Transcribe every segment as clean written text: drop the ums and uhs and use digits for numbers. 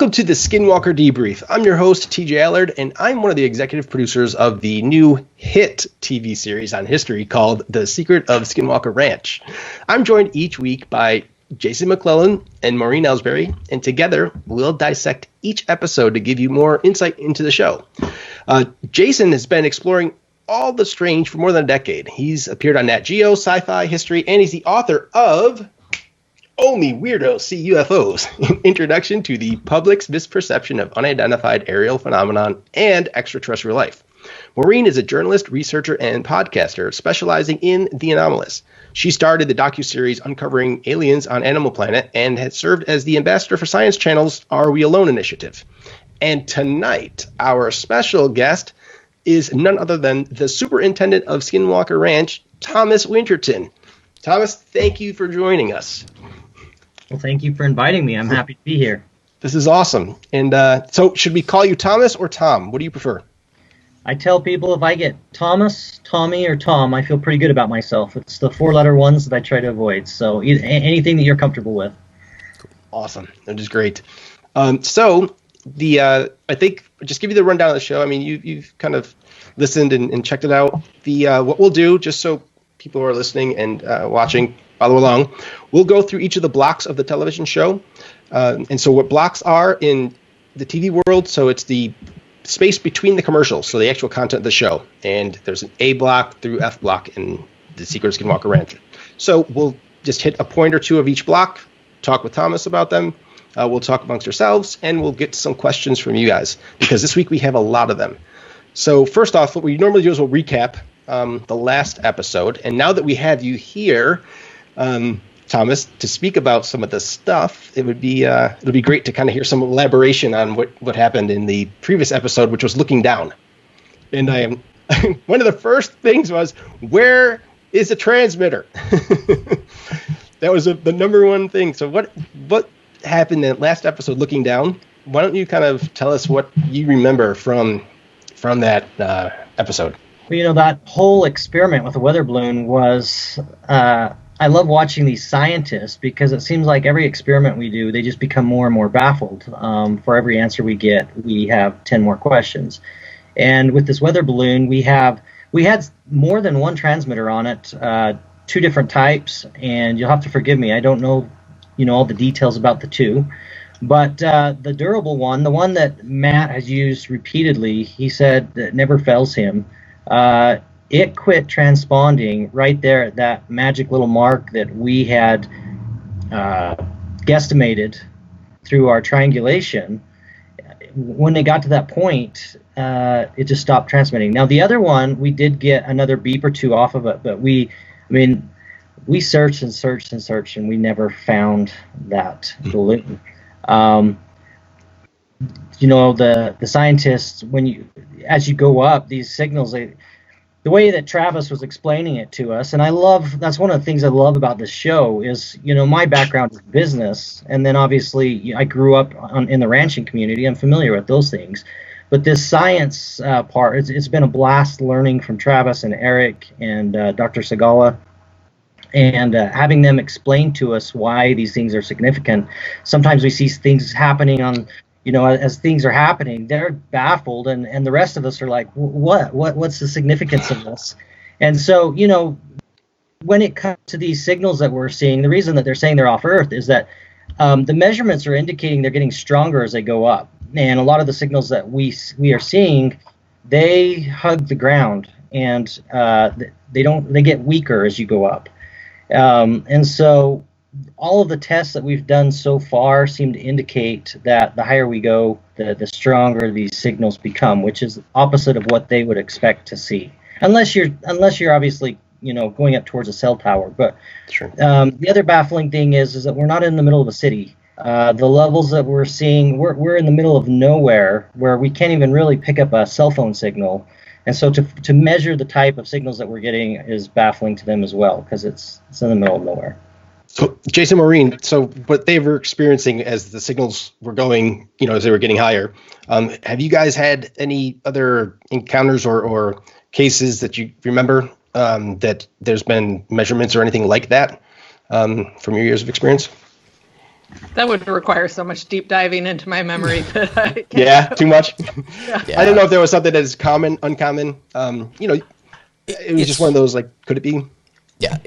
Welcome to the Skinwalker Debrief. I'm your host, TJ Allard, and I'm one of the executive producers of the new hit TV series on history called The Secret of Skinwalker Ranch. I'm joined each week by Jason McClellan and Maureen Elsberry, and together we'll dissect each episode to give you more insight into the show. Jason has been exploring all the strange for more than a decade. He's appeared on Nat Geo, Sci-Fi, History, and he's the author of Only Weirdos See UFOs, Introduction to the Public's Misperception of Unidentified Aerial Phenomenon and Extraterrestrial Life. Maureen is a journalist, researcher, and podcaster specializing in the anomalous. She started the docuseries Uncovering Aliens on Animal Planet and has served as the ambassador for Science Channel's Are We Alone initiative. And tonight, our special guest is none other than the superintendent of Skinwalker Ranch, Thomas Winterton. Thomas, thank you for joining us. Well, thank you for inviting me. I'm happy to be here. This is awesome. And so should we call you Thomas or Tom? What do you prefer? I tell people if I get Thomas, Tommy, or Tom, I feel pretty good about myself. It's the four-letter ones that I try to avoid. So anything that you're comfortable with. Awesome. That is great. So I think just give you the rundown of the show. I mean, you've kind of listened and checked it out. What we'll do, just so people who are listening and watching follow along, we'll go through each of the blocks of the television show. And so what blocks are in the TV world, so it's the space between the commercials, so the actual content of the show. And there's an A block through F block in the Secret of Skinwalker Ranch. So we'll just hit a point or two of each block, talk with Thomas about them. We'll talk amongst ourselves, and we'll get some questions from you guys, because this week we have a lot of them. So first off, what we normally do is we'll recap the last episode. And now that we have you here, Thomas, to speak about some of the stuff, it'll be great to kind of hear some elaboration on what happened in the previous episode, which was looking down. And I am one of the first things was, where is the transmitter? That was the number one thing. So what happened in that last episode, looking down? Why don't you kind of tell us what you remember from that episode? Well, that whole experiment with the weather balloon was, I love watching these scientists, because it seems like every experiment we do, they just become more and more baffled. For every answer we get, we have 10 more questions. And with this weather balloon, we had more than one transmitter on it, 2 different types, and you'll have to forgive me, I don't know, all the details about the 2. But the durable one, the one that Matt has used repeatedly, he said that never fails him. It quit transponding right there at that magic little mark that we had guesstimated through our triangulation. When they got to that point, it just stopped transmitting. Now, the other one, we did get another beep or 2 off of it, but we searched and searched and searched, and we never found that balloon. The scientists, as you go up, these signals, the way that Travis was explaining it to us, and that's one of the things I love about this show is, my background is business, and then obviously I grew up in the ranching community. I'm familiar with those things, but this science part, it's been a blast learning from Travis and Eric and Dr. Segala, and having them explain to us why these things are significant. Sometimes we see things happening on, as things are happening, they're baffled, and the rest of us are like, what's the significance of this? And so, when it comes to these signals that we're seeing, the reason that they're saying they're off Earth is that the measurements are indicating they're getting stronger as they go up. And a lot of the signals that we are seeing, they hug the ground, and they get weaker as you go up. And so all of the tests that we've done so far seem to indicate that the higher we go, the stronger these signals become, which is opposite of what they would expect to see. Unless you're obviously, going up towards a cell tower. But sure. The other baffling thing is that we're not in the middle of a city. The levels that we're seeing, we're in the middle of nowhere, where we can't even really pick up a cell phone signal. And so to measure the type of signals that we're getting is baffling to them as well, because it's in the middle of nowhere. So, Jason, Maureen, so what they were experiencing as the signals were going, as they were getting higher, have you guys had any other encounters or cases that you remember that there's been measurements or anything like that from your years of experience? That would require so much deep diving into my memory that I can't. Yeah, too much. Yeah. I didn't know if there was something that is common, uncommon. It was just one of those, like, could it be? Yeah,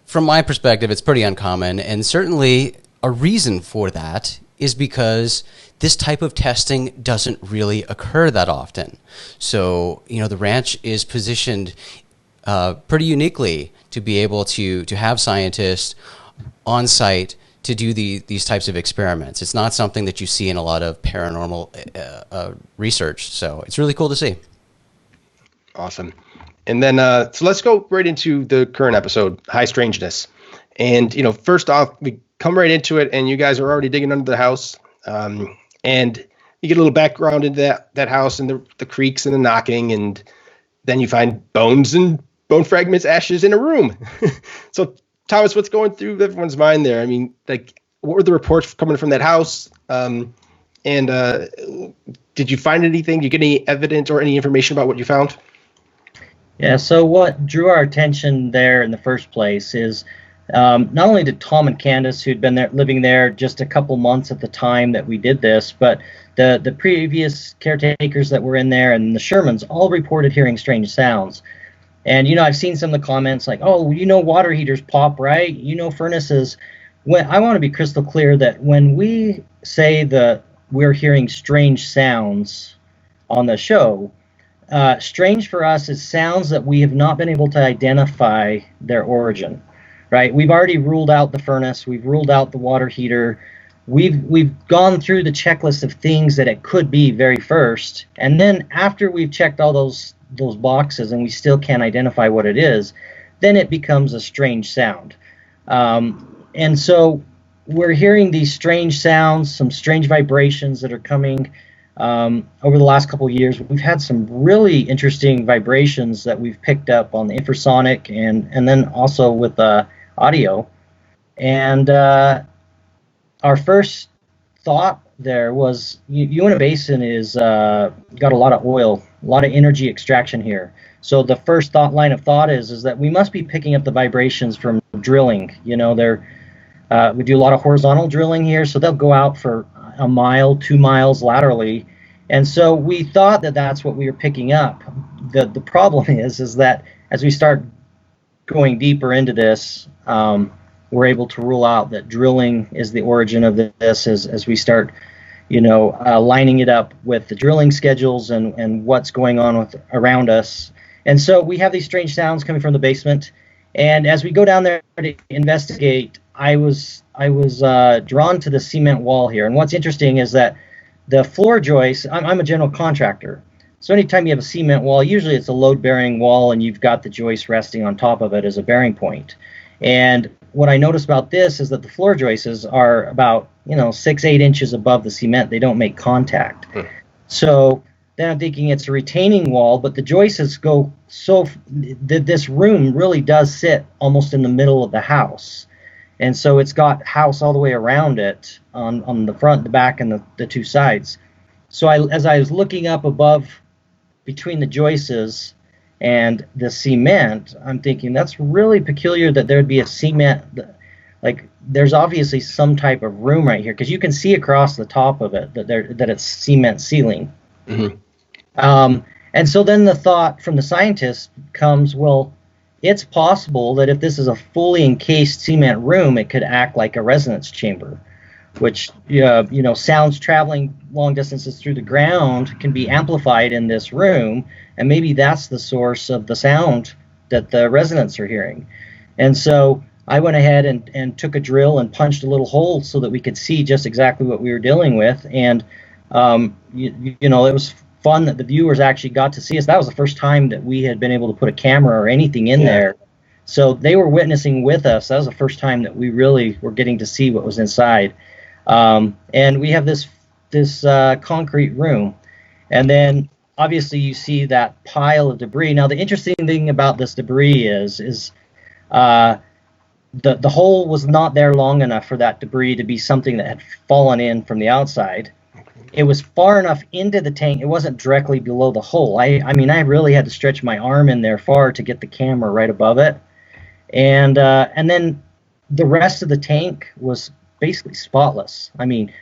from my perspective, it's pretty uncommon, and certainly a reason for that is because this type of testing doesn't really occur that often. So, the ranch is positioned pretty uniquely to be able to have scientists on site to do these types of experiments. It's not something that you see in a lot of paranormal research, so it's really cool to see. Awesome. And then, so let's go right into the current episode, High Strangeness. And, first off, we come right into it, and you guys are already digging under the house. And you get a little background into that house and the creaks and the knocking, and then you find bones and bone fragments, ashes in a room. So, Thomas, what's going through everyone's mind there? I mean, like, what were the reports coming from that house? And did you find anything? Did you get any evidence or any information about what you found? Yeah, so what drew our attention there in the first place is not only did Tom and Candace, who'd been living there just a couple months at the time that we did this, but the previous caretakers that were in there and the Shermans all reported hearing strange sounds. And, I've seen some of the comments like, oh, water heaters pop, right? Furnaces. I want to be crystal clear that when we say that we're hearing strange sounds on the show, strange for us is sounds that we have not been able to identify their origin, right? We've already ruled out the furnace. We've ruled out the water heater. We've gone through the checklist of things that it could be very first. And then after we've checked all those boxes and we still can't identify what it is, then it becomes a strange sound. And so we're hearing these strange sounds, some strange vibrations that are coming. Over the last couple of years, we've had some really interesting vibrations that we've picked up on the infrasonic and then also with audio. And our first thought there was Uinta Basin is got a lot of oil, a lot of energy extraction here. So the first line of thought is that we must be picking up the vibrations from drilling. We do a lot of horizontal drilling here, so they'll go out for a mile, 2 miles laterally. And so we thought that that's what we were picking up. The problem is that as we start going deeper into this, we're able to rule out that drilling is the origin of this as we start, lining it up with the drilling schedules and what's going on around us. And so we have these strange sounds coming from the basement. And as we go down there to investigate, I was drawn to the cement wall here. And what's interesting is that the floor joists, I'm a general contractor. So anytime you have a cement wall, usually it's a load-bearing wall and you've got the joist resting on top of it as a bearing point. And what I noticed about this is that the floor joists are about, 6-8 inches above the cement. They don't make contact. So then I'm thinking it's a retaining wall, but the joists go this room really does sit almost in the middle of the house. And so it's got house all the way around it on the front, the back, and the two sides. So as I was looking up above between the joists and the cement, I'm thinking that's really peculiar that there would be a cement, like there's obviously some type of room right here because you can see across the top of it that it's cement ceiling. Mm-hmm. And so then the thought from the scientists comes, well, it's possible that if this is a fully encased cement room, it could act like a resonance chamber, which, sounds traveling long distances through the ground can be amplified in this room. And maybe that's the source of the sound that the residents are hearing. And so I went ahead and took a drill and punched a little hole so that we could see just exactly what we were dealing with. And, it was fun that the viewers actually got to see us. That was the first time that we had been able to put a camera or anything in there. So they were witnessing with us. That was the first time that we really were getting to see what was inside. And we have this concrete room. And then obviously you see that pile of debris. Now the interesting thing about this debris is the hole was not there long enough for that debris to be something that had fallen in from the outside. It was far enough into the tank. It wasn't directly below the hole. I really had to stretch my arm in there far to get the camera right above it. And then the rest of the tank was basically spotless. I mean,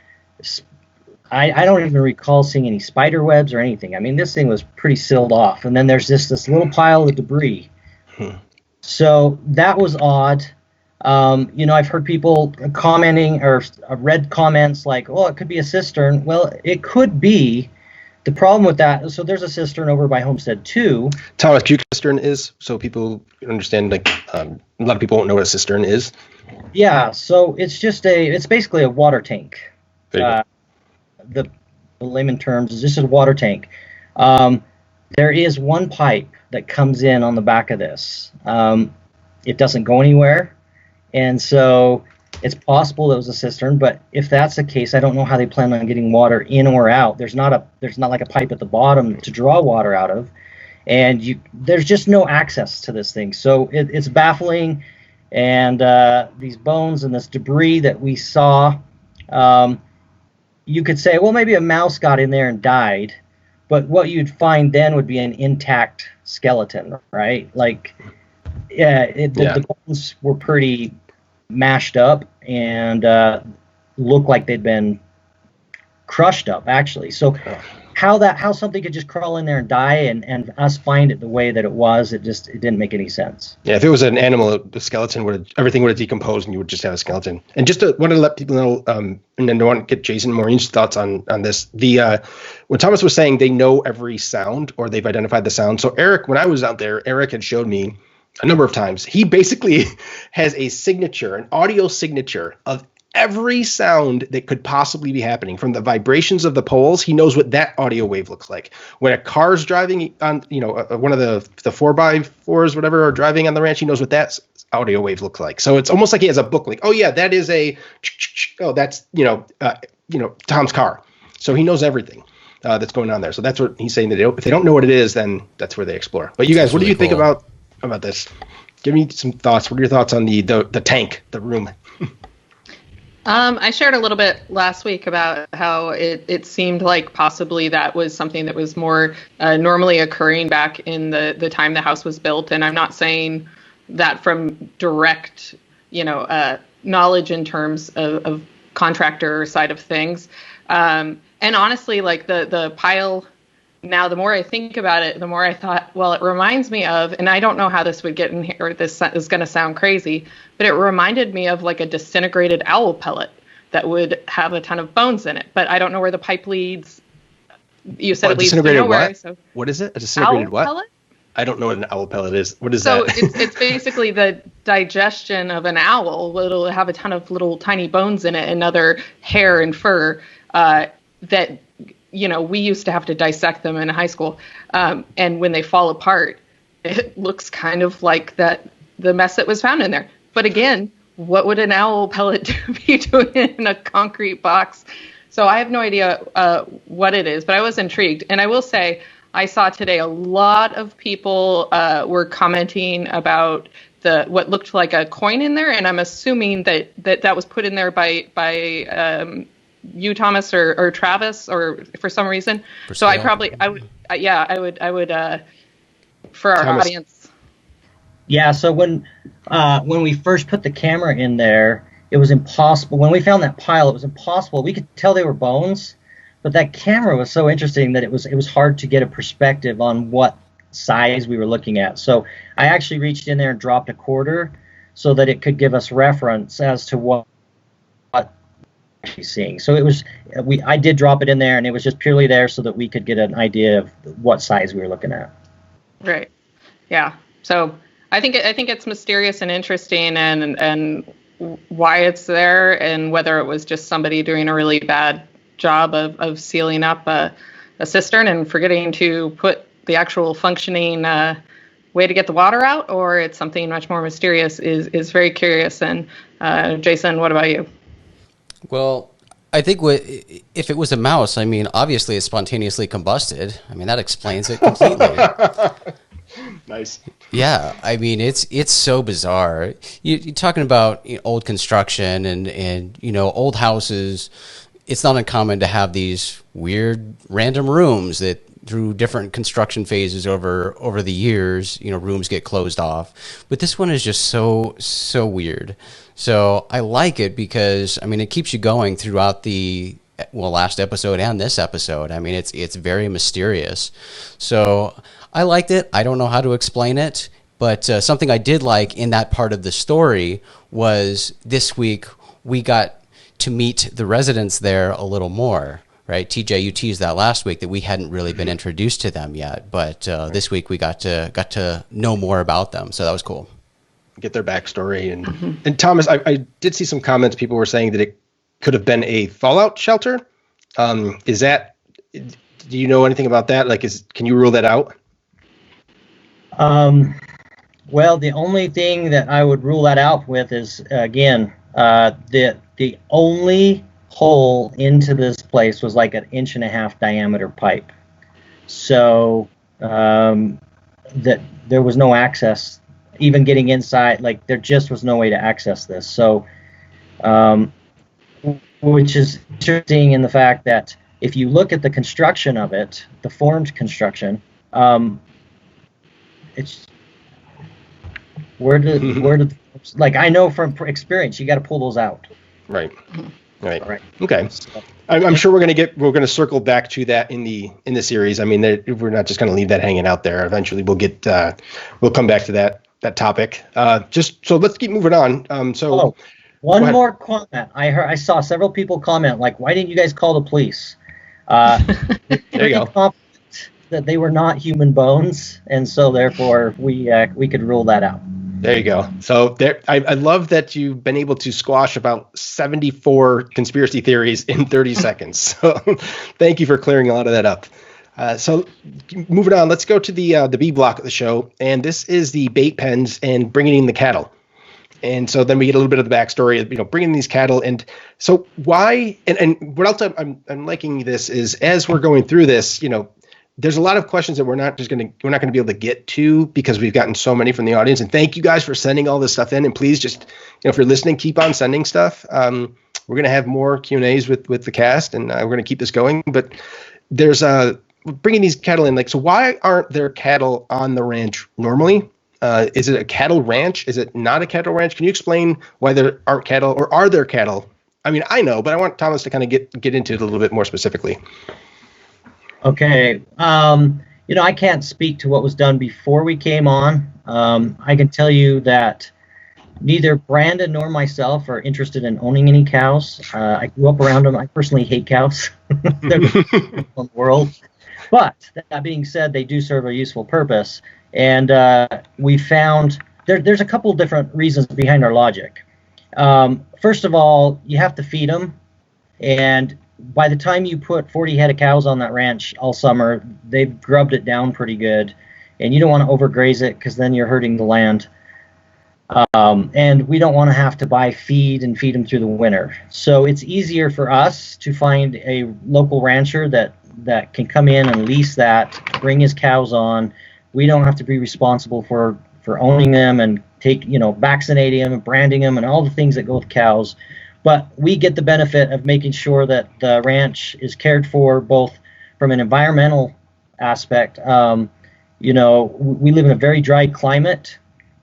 I don't even recall seeing any spider webs or anything. I mean, this thing was pretty sealed off. And then there's this little pile of debris. So that was odd. I've heard people commenting or read comments like, "Oh, it could be a cistern." Well, it could be. The problem with that, so there's a cistern over by Homestead 2. Thomas, Q cistern is, so people understand, like, a lot of people won't know what a cistern is. Yeah, so it's basically a water tank. The layman terms is just a water tank. There is one pipe that comes in on the back of this. It doesn't go anywhere, and so it's possible it was a cistern. But if that's the case, I don't know how they plan on getting water in or out. There's not like a pipe at the bottom to draw water out of, and there's just no access to this thing. So it's baffling. And these bones and this debris that we saw, you could say, well, maybe a mouse got in there and died. But what you'd find then would be an intact skeleton, right? Like, the bones were pretty mashed up and looked like they'd been crushed up, actually. So how something could just crawl in there and die and us find it the way that it was, it didn't make any sense. Yeah, if it was an animal, the skeleton everything would have decomposed and you would just have a skeleton. And just wanted to let people know, and then I want to get Jason and Maureen's thoughts on this. When Thomas was saying they know every sound or they've identified the sound. So Eric, when I was out there, Eric had showed me a number of times. He basically has a signature, an audio signature of every sound that could possibly be happening. From the vibrations of the poles, he knows what that audio wave looks like. When a car's driving on, one of the 4x4s, whatever, are driving on the ranch, he knows what that audio wave looks like. So it's almost like he has a book, like, oh yeah, that is that's Tom's car. So he knows everything that's going on there. So that's what he's saying. That if they don't know what it is, then that's where they explore. But you guys, what do you think about this? Give me some thoughts. What are your thoughts on the tank, the room? I shared a little bit last week about how it seemed like possibly that was something that was more normally occurring back in the time the house was built. And I'm not saying that from direct, knowledge in terms of contractor side of things. And honestly, like the pile, now the more I think about it, the more I thought, well, it reminds me of, and I don't know how this would get in here, or this is going to sound crazy, but it reminded me of like a disintegrated owl pellet that would have a ton of bones in it. But I don't know where the pipe leads. You said it leads to nowhere. What? So what is it? A disintegrated owl what? Pellet? I don't know what an owl pellet is. What is so that? So it's basically the digestion of an owl. It'll have a ton of little tiny bones in it and other hair and fur that, we used to have to dissect them in high school. And when they fall apart, it looks kind of like the mess that was found in there. But again, what would an owl pellet be doing in a concrete box? So I have no idea what it is, but I was intrigued. And I will say, I saw today a lot of people were commenting about what looked like a coin in there, and I'm assuming that was put in there by you, Thomas, or Travis, or for some reason. So I would for our Thomas. audience. Yeah, so when we first put the camera in there, it was impossible. When we found that pile, it was impossible. We could tell they were bones, but that camera was so interesting that it was hard to get a perspective on what size we were looking at. So I actually reached in there and dropped a quarter so that it could give us reference as to what she's seeing. So I did drop it in there, and it was just purely there so that we could get an idea of what size we were looking at. Right. Yeah. So I think it's mysterious and interesting, and why it's there, and whether it was just somebody doing a really bad job of sealing up a cistern and forgetting to put the actual functioning way to get the water out, or it's something much more mysterious is very curious. And Jason, what about you? Well, I think if it was a mouse, I mean, obviously it spontaneously combusted. I mean, that explains it completely. Nice. Yeah, I mean, it's so bizarre. You're talking about old construction and old houses. It's not uncommon to have these weird random rooms that through different construction phases over the years, rooms get closed off. But this one is just so weird. So I like it because, it keeps you going throughout the last episode and this episode. It's very mysterious. So I liked it. I don't know how to explain it, but something I did like in that part of the story was this week we got to meet the residents there a little more, right? TJ, you teased that last week that we hadn't really been introduced to them yet, but this week we got to know more about them, so that was cool. Get their backstory. And Thomas, I did see some comments. People were saying that it could have been a fallout shelter. Do you know anything about that? Can you rule that out? Well, the only thing that I would rule that out with is, again, the only hole into this place was like 1.5 inch diameter pipe. So that there was no access, even getting inside, there just was no way to access this. So, which is interesting in the fact that if you look at the construction of it, the formed construction, it's I know from experience, you got to pull those out. Right. Okay. I'm sure we're going to circle back to that in the series. We're not just going to leave that hanging out there. Eventually we'll come back to that topic. So let's keep moving on. One more comment. I saw several people comment, why didn't you guys call the police? There you go. Confident that they were not human bones, and so therefore we could rule that out. There you go. So I love that you've been able to squash about 74 conspiracy theories in 30 seconds. So thank you for clearing a lot of that up. So moving on, let's go to the B block of the show. And this is the bait pens and bringing in the cattle. And so then we get a little bit of the backstory of, bringing these cattle. And so why, and what else I'm liking this is, as we're going through this, there's a lot of questions that we're not going to be able to get to because we've gotten so many from the audience. And thank you guys for sending all this stuff in. And please just, if you're listening, keep on sending stuff. We're going to have more Q&As with the cast, and we're going to keep this going. But there's bringing these cattle in. So why aren't there cattle on the ranch normally? Is it a cattle ranch? Is it not a cattle ranch? Can you explain why there aren't cattle, or are there cattle? I know, but I want Thomas to kind of get into it a little bit more specifically. Okay. I can't speak to what was done before we came on. I can tell you that neither Brandon nor myself are interested in owning any cows. I grew up around them. I personally hate cows. They're the world. But that being said, they do serve a useful purpose. And we found there's a couple different reasons behind our logic. First of all, you have to feed them. And by the time you put 40 head of cows on that ranch all summer, they've grubbed it down pretty good. And you don't want to overgraze it because then you're hurting the land. And we don't want to have to buy feed and feed them through the winter. So it's easier for us to find a local rancher that can come in and lease that, bring his cows on. We don't have to be responsible for owning them and vaccinating them and branding them and all the things that go with cows. But we get the benefit of making sure that the ranch is cared for both from an environmental aspect. We live in a very dry climate,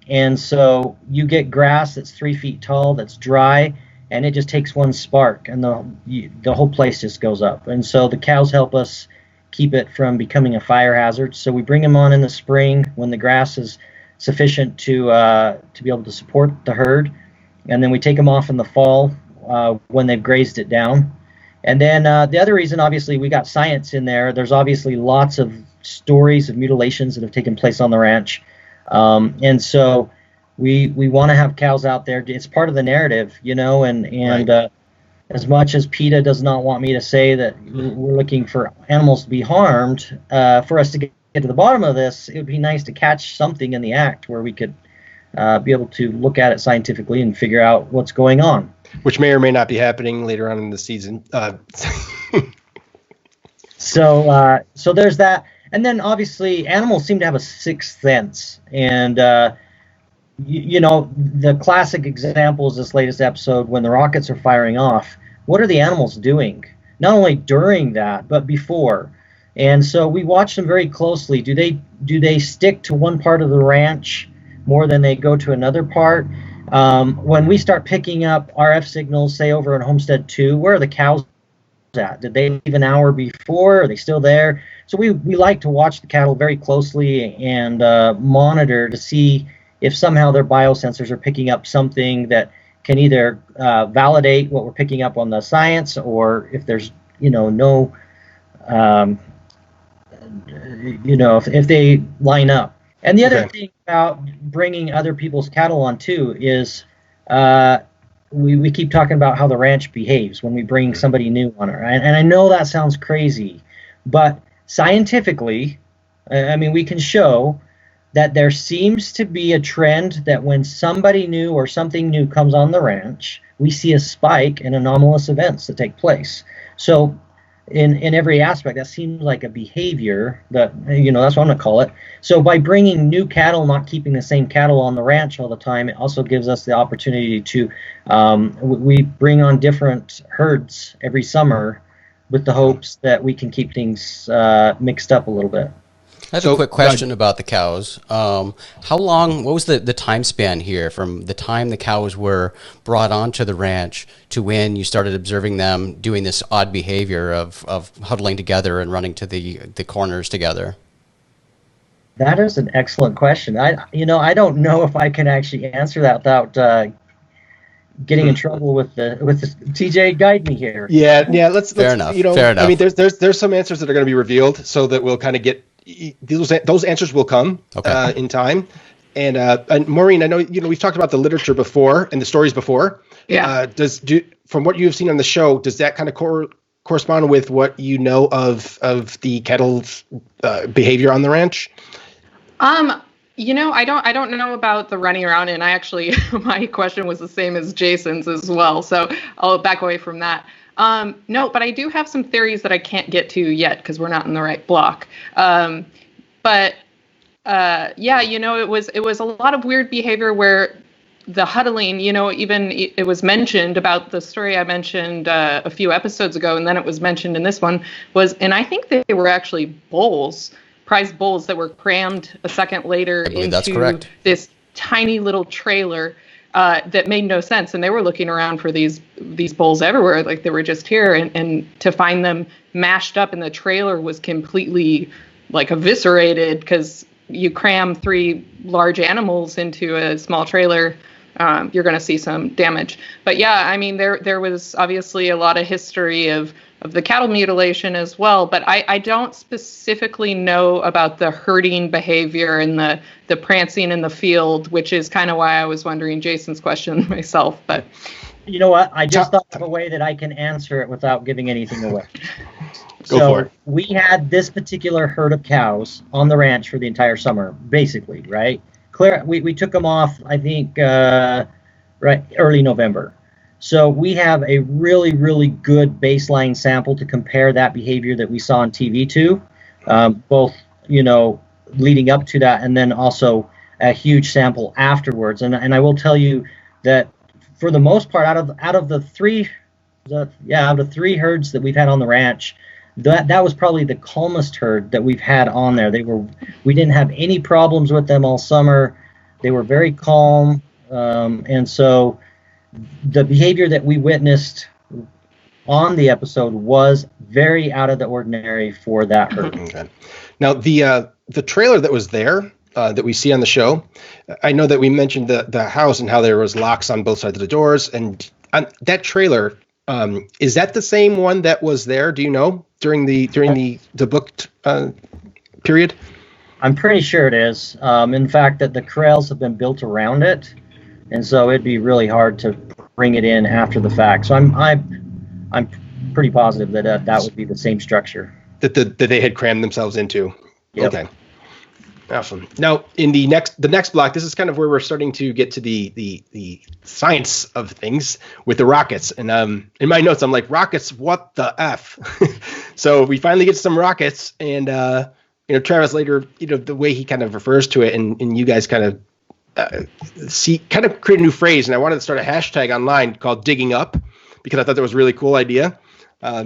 and so you get grass that's 3 feet tall, that's dry, and it just takes one spark, and the whole place just goes up. And so the cows help us keep it from becoming a fire hazard. So we bring them on in the spring when the grass is sufficient to be able to support the herd, and then we take them off in the fall when they've grazed it down. And then the other reason, obviously, we got science in there. There's obviously lots of stories of mutilations that have taken place on the ranch. And so we want to have cows out there. It's part of the narrative, and right. As much as PETA does not want me to say that we're looking for animals to be harmed, for us to get to the bottom of this, it would be nice to catch something in the act where we could be able to look at it scientifically and figure out what's going on. Which may or may not be happening later on in the season. So there's that. And then obviously animals seem to have a sixth sense. And, the classic example is this latest episode when the rockets are firing off. What are the animals doing? Not only during that, but before. And so we watch them very closely. Do they stick to one part of the ranch more than they go to another part? When we start picking up RF signals, say over in Homestead 2, where are the cows at? Did they leave an hour before? Are they still there? So we like to watch the cattle very closely and monitor to see if somehow their biosensors are picking up something that can either validate what we're picking up on the science, or if there's no if they line up. And the other thing about bringing other people's cattle on too is we keep talking about how the ranch behaves when we bring somebody new on it. And I know that sounds crazy, but scientifically, we can show that there seems to be a trend that when somebody new or something new comes on the ranch, we see a spike in anomalous events that take place. So in every aspect, that seems like a behavior that, that's what I'm going to call it. So by bringing new cattle, not keeping the same cattle on the ranch all the time, it also gives us the opportunity to, we bring on different herds every summer with the hopes that we can keep things mixed up a little bit. I have a quick question about the cows. How long, what was the time span here from the time the cows were brought onto the ranch to when you started observing them doing this odd behavior of huddling together and running to the corners together? That is an excellent question. I don't know if I can actually answer that without getting in trouble with the TJ. Guide me here. Yeah. Let's fair enough. Fair enough. I mean, there's some answers that are going to be revealed, so that we'll kind of get those answers will come in time. And Maureen, I know we've talked about the literature before and the stories before. Yeah. From what you've seen on the show, does that kind of correspond with what you know of the cattle's behavior on the ranch? I don't know about the running around, and I actually, my question was the same as Jason's as well, so I'll back away from that. No, but I do have some theories that I can't get to yet because we're not in the right block. It was a lot of weird behavior where the huddling, even it was mentioned about the story I mentioned a few episodes ago, and then it was mentioned in this one, and I think they were actually prize bulls that were crammed a second later into this tiny little trailer that made no sense. And they were looking around for these bulls everywhere, like they were just here. And to find them mashed up in the trailer was completely like eviscerated, because you cram 3 large animals into a small trailer, you're going to see some damage. But yeah, there was obviously a lot of history of the cattle mutilation as well, but I don't specifically know about the herding behavior and the prancing in the field, which is kind of why I was wondering Jason's question myself. But you know what? I just thought of a way that I can answer it without giving anything away. Go for it. We had this particular herd of cows on the ranch for the entire summer, basically, right? We took them off, I think, early November. So we have a really, really good baseline sample to compare that behavior that we saw on TV to, both, leading up to that, and then also a huge sample afterwards. And I will tell you that for the most part, out of the three herds that we've had on the ranch, that was probably the calmest herd that we've had on there. We didn't have any problems with them all summer. They were very calm, and so the behavior that we witnessed on the episode was very out of the ordinary for that herd. Okay. Now, the trailer that was there that we see on the show, I know that we mentioned the house and how there was locks on both sides of the doors, and that trailer, is that the same one that was there? Do you know during the booked period? I'm pretty sure it is. In fact, that the corrals have been built around it. And so it'd be really hard to bring it in after the fact. So I'm pretty positive that that would be the same structure that they had crammed themselves into. Yep. Okay, awesome. Now in the next block, this is kind of where we're starting to get to the science of things with the rockets. And in my notes, I'm like, rockets, what the F? So we finally get some rockets, and Travis later, the way he kind of refers to it, and you guys kind of create a new phrase, and I wanted to start a hashtag online called digging up, because I thought that was a really cool idea.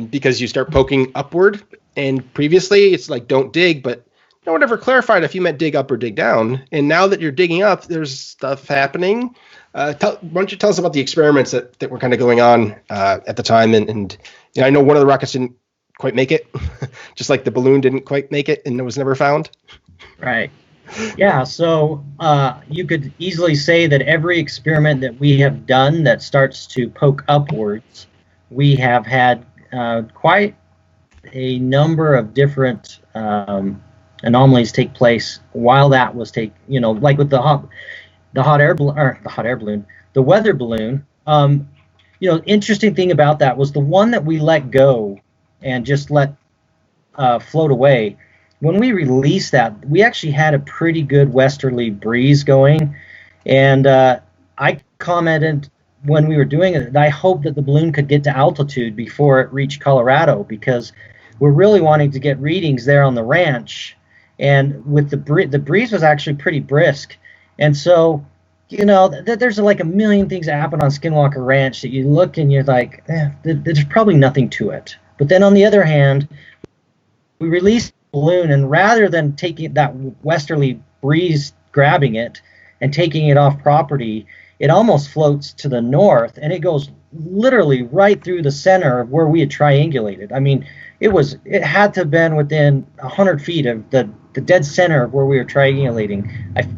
because you start poking upward. And previously, it's like don't dig, but no one ever clarified if you meant dig up or dig down. And now that you're digging up, there's stuff happening. Why don't you tell us about the experiments that were kind of going on at the time? And I know one of the rockets didn't quite make it, just like the balloon didn't quite make it and it was never found. Right. Yeah, so you could easily say that every experiment that we have done that starts to poke upwards, we have had quite a number of different anomalies take place while that was like with the weather balloon. Interesting thing about that was the one that we let go and just let float away. When we released that, we actually had a pretty good westerly breeze going, and I commented when we were doing it that I hoped that the balloon could get to altitude before it reached Colorado, because we're really wanting to get readings there on the ranch, and with the breeze was actually pretty brisk, and so there's like a million things that happen on Skinwalker Ranch that you look and you're like, there's probably nothing to it. But then on the other hand, we released balloon, and rather than taking that westerly breeze, grabbing it and taking it off property, it almost floats to the north, and it goes literally right through the center of where we had triangulated. I mean, it had to have been within 100 feet of the dead center of where we were triangulating.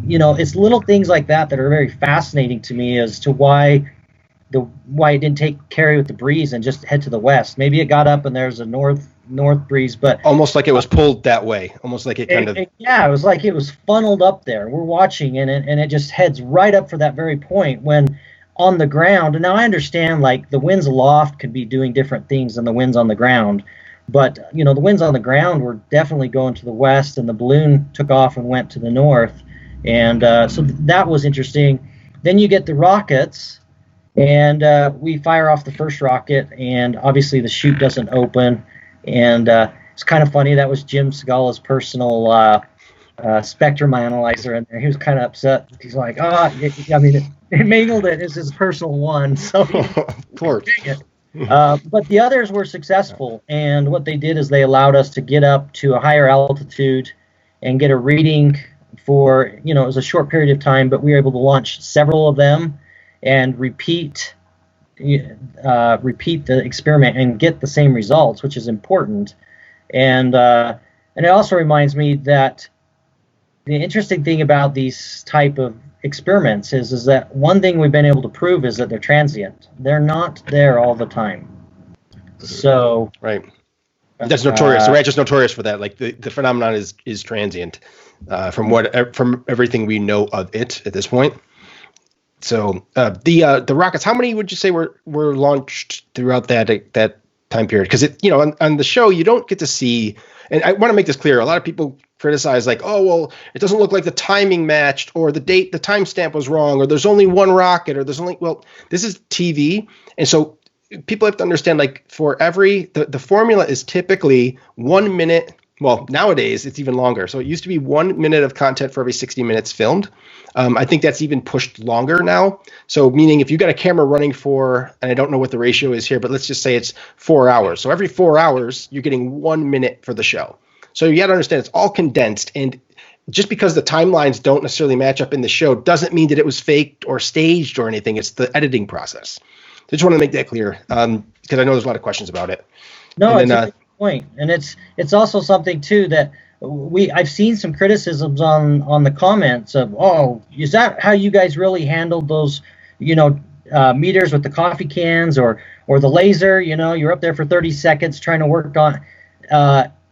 It's little things like that that are very fascinating to me as to why it didn't carry with the breeze and just head to the west. Maybe it got up and there's a north breeze, but almost like it was pulled that way, almost like it was like it was funneled up there. We're watching and it just heads right up for that very point when on the ground. And now I understand like the winds aloft could be doing different things than the winds on the ground, but the winds on the ground were definitely going to the west, and the balloon took off and went to the north, and so that was interesting. Then you get the rockets. And we fire off the first rocket, and obviously the chute doesn't open. And it's kind of funny. That was Jim Segala's personal spectrum analyzer in there. He was kind of upset. He's like, it mangled it. It's his personal one. So poor. But the others were successful. And what they did is they allowed us to get up to a higher altitude and get a reading for, it was a short period of time, but we were able to launch several of them and repeat the experiment and get the same results, which is important. And it also reminds me that the interesting thing about these type of experiments is that one thing we've been able to prove is that they're transient. They're not there all the time. So right. That's notorious. The ranch is notorious for that. Like the phenomenon is transient from everything we know of it at this point. So the rockets, how many would you say were launched throughout that time period? Because on the show you don't get to see, and I want to make this clear. A lot of people criticize like, oh well, it doesn't look like the timing matched, or the timestamp was wrong, or there's only one rocket, or this is TV, and so people have to understand like for the formula is typically 1 minute. Well, nowadays it's even longer. So it used to be 1 minute of content for every 60 minutes filmed. I think that's even pushed longer now. So meaning if you got a camera running for, and I don't know what the ratio is here, but let's just say it's 4 hours. So every 4 hours, you're getting 1 minute for the show. So you got to understand it's all condensed. And just because the timelines don't necessarily match up in the show doesn't mean that it was faked or staged or anything. It's the editing process. So I just want to make that clear because I know there's a lot of questions about it. No, it's a good point. And it's also something too that I've seen some criticisms on the comments of, oh, is that how you guys really handled those, meters with the coffee cans or the laser? You're up there for 30 seconds trying to work on.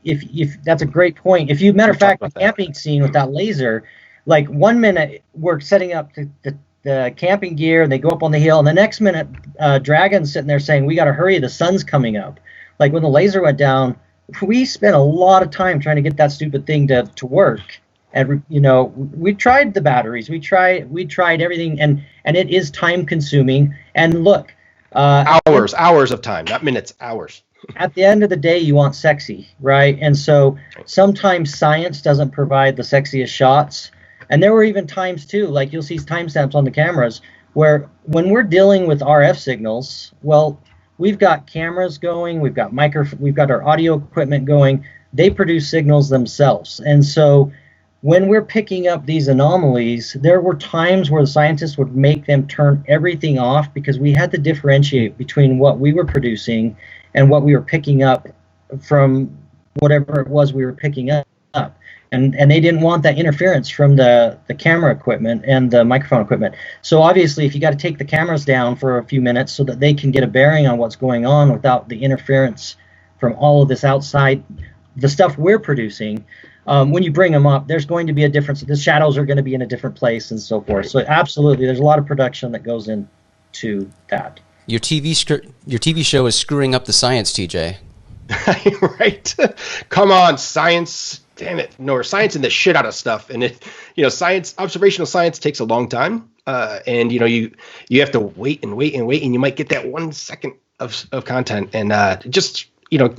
If that's a great point. If you matter of fact, the camping scene with that laser, like 1 minute we're setting up the camping gear and they go up on the hill, and the next minute Dragon's sitting there saying, we got to hurry, the sun's coming up. Like when the laser went down, we spent a lot of time trying to get that stupid thing to work. And we tried the batteries, we tried everything, and it is time consuming. And look, hours of time, not minutes, hours. At the end of the day, you want sexy, right? And so sometimes science doesn't provide the sexiest shots. And there were even times too, like you'll see timestamps on the cameras where when we're dealing with RF signals, well, we've got cameras going, we've got our audio equipment going. They produce signals themselves. And so when we're picking up these anomalies, there were times where the scientists would make them turn everything off because we had to differentiate between what we were producing and what we were picking up from whatever it was we were picking up. And they didn't want that interference from the camera equipment and the microphone equipment. So obviously, if you got to take the cameras down for a few minutes so that they can get a bearing on what's going on without the interference from all of this outside, the stuff we're producing, when you bring them up, there's going to be a difference. The shadows are going to be in a different place and so forth. So absolutely, there's a lot of production that goes into that. Your TV show is screwing up the science, TJ. Right? Come on, science. Damn it. No, science in the shit out of stuff. And observational science takes a long time. And you have to wait and you might get that 1 second of content. And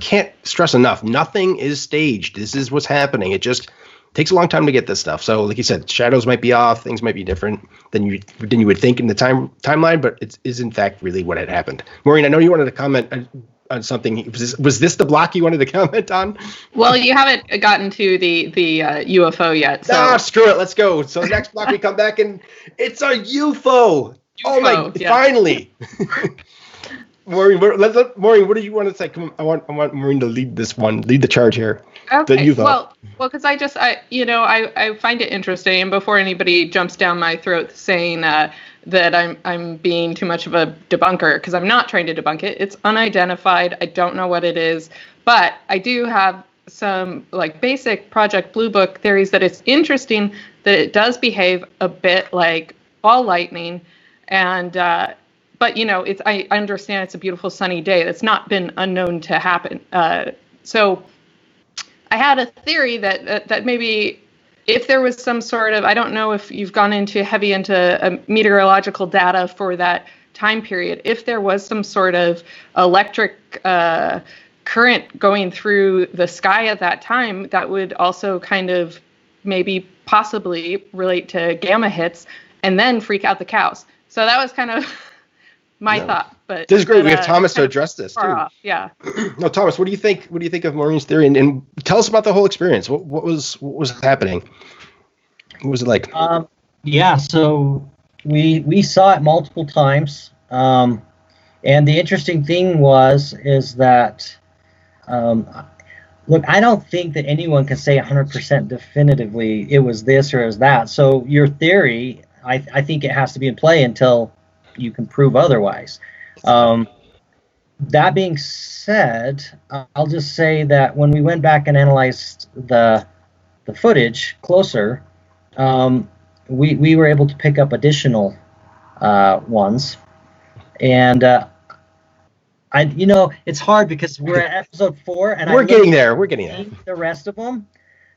can't stress enough. Nothing is staged. This is what's happening. It just takes a long time to get this stuff. So like you said, shadows might be off, things might be different than you would think in the timeline, but it is in fact really what had happened. Maureen, I know you wanted to comment on something. Was this the block you wanted to comment on? Well, you haven't gotten to the UFO yet. So. Screw it. Let's go. So next block we come back and it's a UFO. Oh my! Yeah. Finally. Maureen, what do you want to say? Come on, I want Maureen to lead the charge here. Okay. The UFO. Well, because I find it interesting, and before anybody jumps down my throat saying that I'm being too much of a debunker, because I'm not trying to debunk it. It's unidentified. I don't know what it is, but I do have some basic Project Blue Book theories that it's interesting that it does behave a bit like ball lightning, and but I understand it's a beautiful sunny day. That's not been unknown to happen. So I had a theory that maybe if there was some sort of, I don't know if you've gone heavy into meteorological data for that time period, if there was some sort of electric current going through the sky at that time, that would also kind of maybe possibly relate to gamma hits and then freak out the cows. So that was kind of my thought. But this is great. We have Thomas to address this too. Off. Yeah. No, Thomas, what do you think? What do you think of Maureen's theory? And tell us about the whole experience. What was happening? What was it like? Yeah. So we saw it multiple times, and the interesting thing is that look, I don't think that anyone can say 100% definitively it was this or it was that. So your theory, I think it has to be in play until you can prove otherwise. That being said, I'll just say that when we went back and analyzed the footage closer, we were able to pick up additional ones, and it's hard because we're at episode 4, and we're getting there. The rest of them.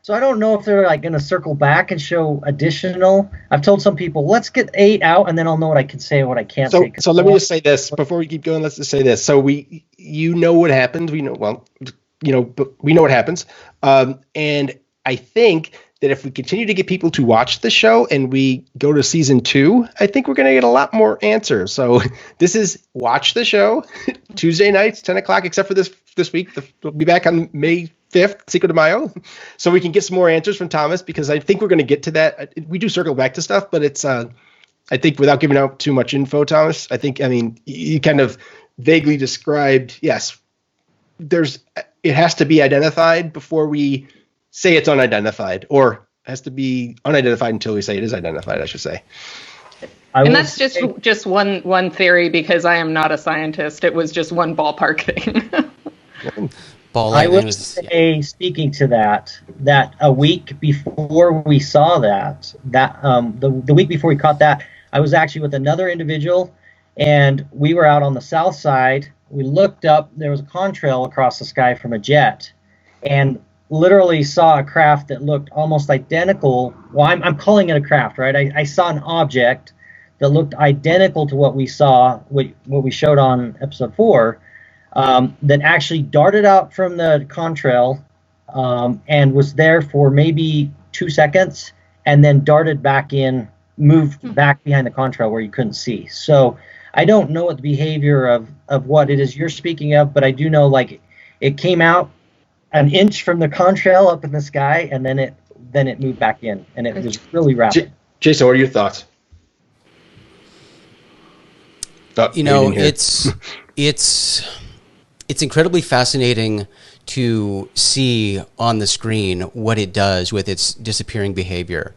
So I don't know if they're going to circle back and show additional. I've told some people, let's get 8 out, and then I'll know what I can say and what I can't say. So let me just say this before we keep going. Let's just say this. So what happened. But we know what happens. And I think that if we continue to get people to watch the show and we go to season 2, I think we're going to get a lot more answers. So this is watch the show Tuesday nights, 10 o'clock, except for this week. We'll be back on May 5th, Cinco de Mayo, so we can get some more answers from Thomas, because I think we're going to get to that. We do circle back to stuff, but it's I think without giving out too much info, Thomas, you kind of vaguely described, yes, it has to be identified before we say it's unidentified, or it has to be unidentified until we say it is identified, I should say. And that's just one theory, because I am not a scientist. It was just one ballpark thing. I would say, speaking to that a week before we saw that the week before we caught that, I was actually with another individual, and we were out on the south side. We looked up, there was a contrail across the sky from a jet, and literally saw a craft that looked almost identical. Well, I'm calling it a craft, right? I saw an object that looked identical to what we saw, what we showed on episode 4. That actually darted out from the contrail and was there for maybe 2 seconds, and then darted back in, moved back behind the contrail where you couldn't see. So I don't know what the behavior of what it is you're speaking of, but I do know like it came out an inch from the contrail up in the sky, and then it moved back in, and it was really rapid. Jason, what are your thoughts? It's incredibly fascinating to see on the screen what it does with its disappearing behavior.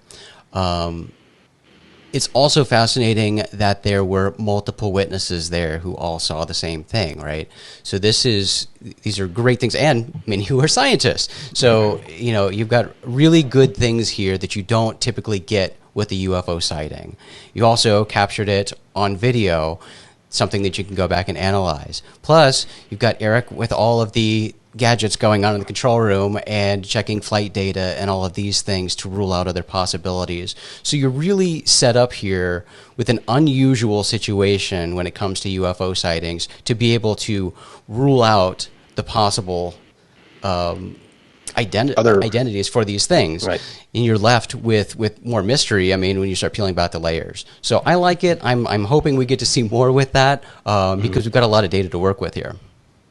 It's also fascinating that there were multiple witnesses there who all saw the same thing, right? So these are great things, and many who are scientists. So, you've got really good things here that you don't typically get with a UFO sighting. You also captured it on video, something that you can go back and analyze. Plus, you've got Eric with all of the gadgets going on in the control room and checking flight data and all of these things to rule out other possibilities. So you're really set up here with an unusual situation when it comes to UFO sightings to be able to rule out the possible identities for these things. Right. And you're left with more mystery, when you start peeling back the layers. So I like it. I'm hoping we get to see more with that because we've got a lot of data to work with here.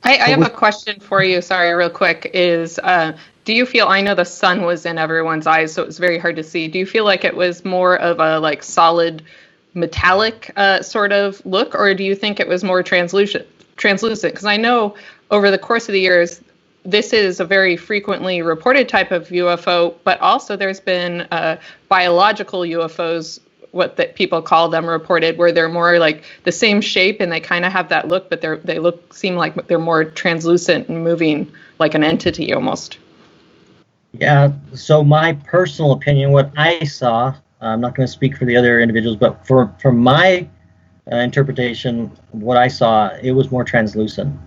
I have a question for you. Sorry, real quick. Do you feel, I know the sun was in everyone's eyes, so it was very hard to see. Do you feel like it was more of a solid metallic sort of look, or do you think it was more translucent? Because I know over the course of the years, this is a very frequently reported type of UFO, but also there's been biological UFOs, what that people call them, reported, where they're more like the same shape and they kind of have that look, but they seem like they're more translucent and moving like an entity almost. Yeah. So my personal opinion, what I saw, I'm not going to speak for the other individuals, but from my interpretation, what I saw, it was more translucent.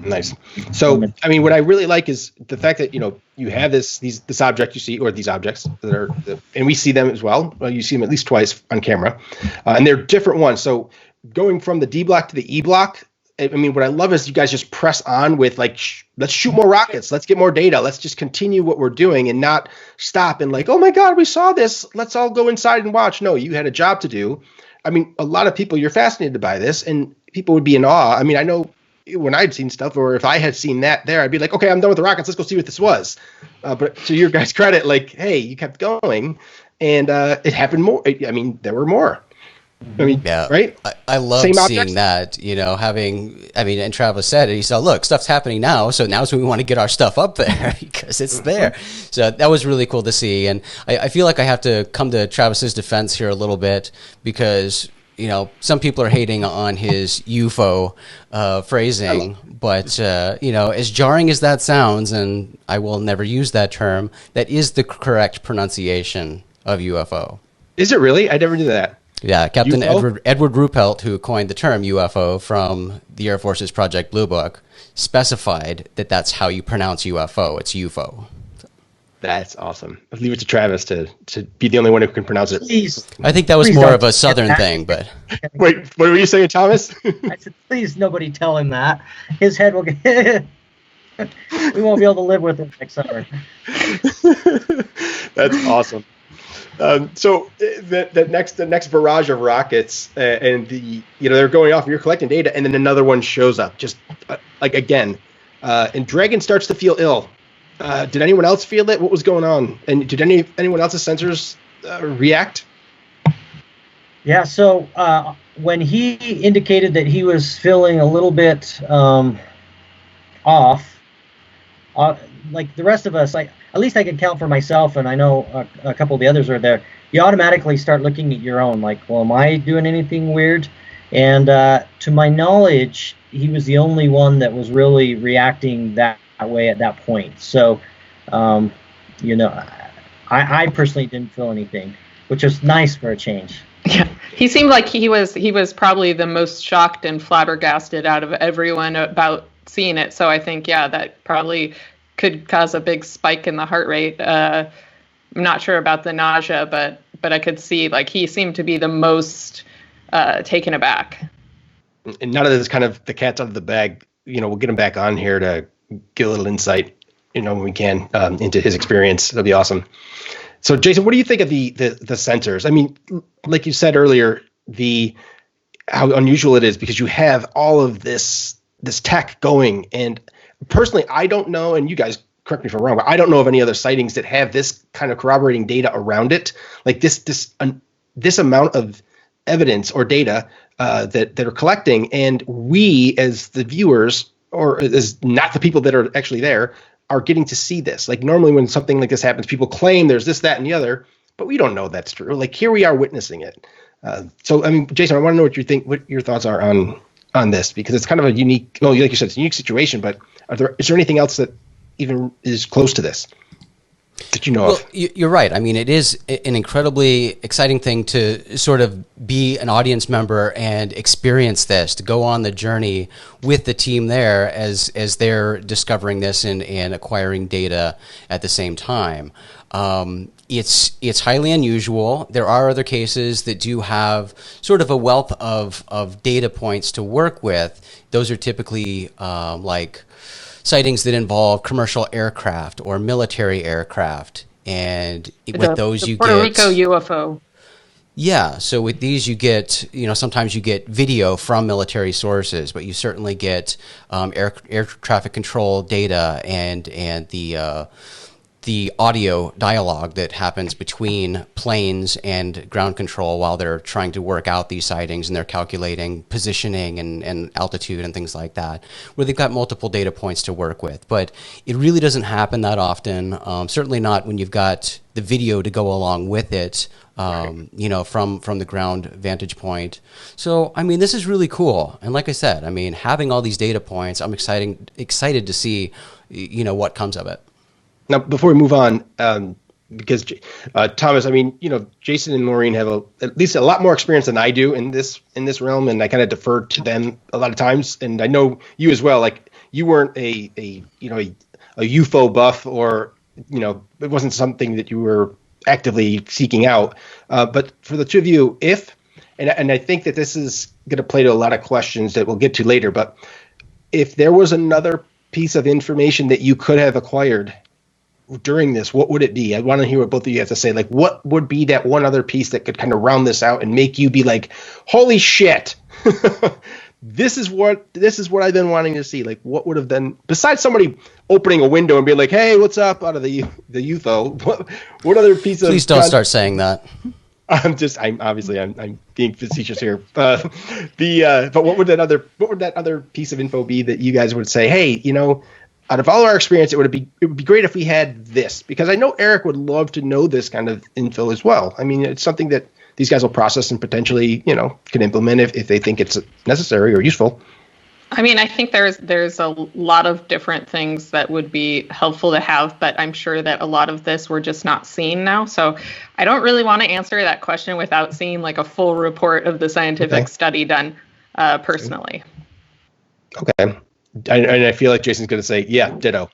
Nice. So, what I really like is the fact that, you have this object you see, or these objects and we see them as well. You see them at least twice on camera, and they're different ones. So going from the D block to the E block, what I love is you guys just press on with let's shoot more rockets. Let's get more data. Let's just continue what we're doing and not stop and oh my God, we saw this. Let's all go inside and watch. No, you had a job to do. A lot of people, you're fascinated by this, and people would be in awe. I know when I'd seen stuff, or if I had seen that there, I'd be like, okay, I'm done with the rockets. Let's go see what this was. But to your guys' credit, hey, you kept going, and it happened more. There were more. Yeah, right? I love seeing that, and Travis said it. He said, look, stuff's happening now, so now's when we want to get our stuff up there because it's there. So that was really cool to see. And I feel like I have to come to Travis's defense here a little bit because some people are hating on his UFO phrasing, but, as jarring as that sounds, and I will never use that term, that is the correct pronunciation of UFO. Is it really? I never knew that. Yeah, Captain Edward Ruppelt, who coined the term UFO from the Air Force's Project Blue Book, specified that that's how you pronounce UFO. It's UFO. That's awesome. I'll leave it to Travis to be the only one who can pronounce it. Please. I think that was more of a Southern thing, but... Wait, what were you saying, Thomas? I said, please, nobody tell him that. His head will get... We won't be able to live with it next summer. That's awesome. So the next barrage of rockets and they're going off and you're collecting data, and then another one shows up just again, and Dragon starts to feel ill. Did anyone else feel it? What was going on? And did anyone else's sensors react? Yeah. So when he indicated that he was feeling a little bit off, like the rest of us, at least I can count for myself, and I know a couple of the others are there. You automatically start looking at your own, well, am I doing anything weird? And to my knowledge, he was the only one that was really reacting that way at that point. So, I personally didn't feel anything, which was nice for a change. Yeah, he seemed like he was probably the most shocked and flabbergasted out of everyone about seeing it. So I think, that probably could cause a big spike in the heart rate. I'm not sure about the nausea, but I could see he seemed to be the most taken aback. And none of this kind of the cat's out of the bag. We'll get him back on here to get a little insight, when we can, into his experience. That'll be awesome. So Jason, what do you think of the sensors? Like you said earlier, how unusual it is, because you have all of this tech going. And personally, I don't know, and you guys correct me if I'm wrong, but I don't know of any other sightings that have this kind of corroborating data around it, like this amount of evidence or data that they're collecting, and we as the viewers, or as not the people that are actually there, are getting to see this. Like normally when something like this happens, people claim there's this, that, and the other, but we don't know that's true. Like here we are witnessing it. So I mean, Jason, I want to know what your thoughts are on this, because it's kind of a unique, well, like you said, it's a unique situation, but is there anything else that even is close to this that you know of? You're right. I mean, it is an incredibly exciting thing to sort of be an audience member and experience this, to go on the journey with the team there as they're discovering this and acquiring data at the same time. It's highly unusual. There are other cases that do have sort of a wealth of data points to work with. Those are typically like sightings that involve commercial aircraft or military aircraft, and with those you Puerto get Rico UFO. Yeah, so with these you get, sometimes you get video from military sources, but you certainly get air traffic control data and the audio dialogue that happens between planes and ground control while they're trying to work out these sightings, and they're calculating positioning and altitude and things like that, where they've got multiple data points to work with. But it really doesn't happen that often, certainly not when you've got the video to go along with it, from the ground vantage point. So, I mean, this is really cool. And like I said, I mean, having all these data points, I'm excited to see, what comes of it. Now, before we move on, because Thomas, I mean, Jason and Maureen have at least a lot more experience than I do in this realm, and I kind of defer to them a lot of times. And I know you as well. Like you weren't a UFO buff, or it wasn't something that you were actively seeking out. But for the two of you, and I think that this is going to play to a lot of questions that we'll get to later. But if there was another piece of information that you could have acquired during this, what would it be? I want to hear what both of you have to say. Like, what would be that one other piece that could kind of round this out and make you be like, holy shit, this is what I've been wanting to see. Like, what would have been, besides somebody opening a window and being like, hey, what's up, out of the UFO? What other piece of? Please don't start saying that. I'm being facetious here. But what would that other piece of info be that you guys would say, hey, out of all our experience, it would be great if we had this, because I know Eric would love to know this kind of info as well. I mean, it's something that these guys will process and potentially, can implement if they think it's necessary or useful. I mean, I think there's a lot of different things that would be helpful to have, but I'm sure that a lot of this we're just not seeing now. So I don't really want to answer that question without seeing like a full report of the scientific study done personally. Okay. And I feel like Jason's going to say, yeah, ditto.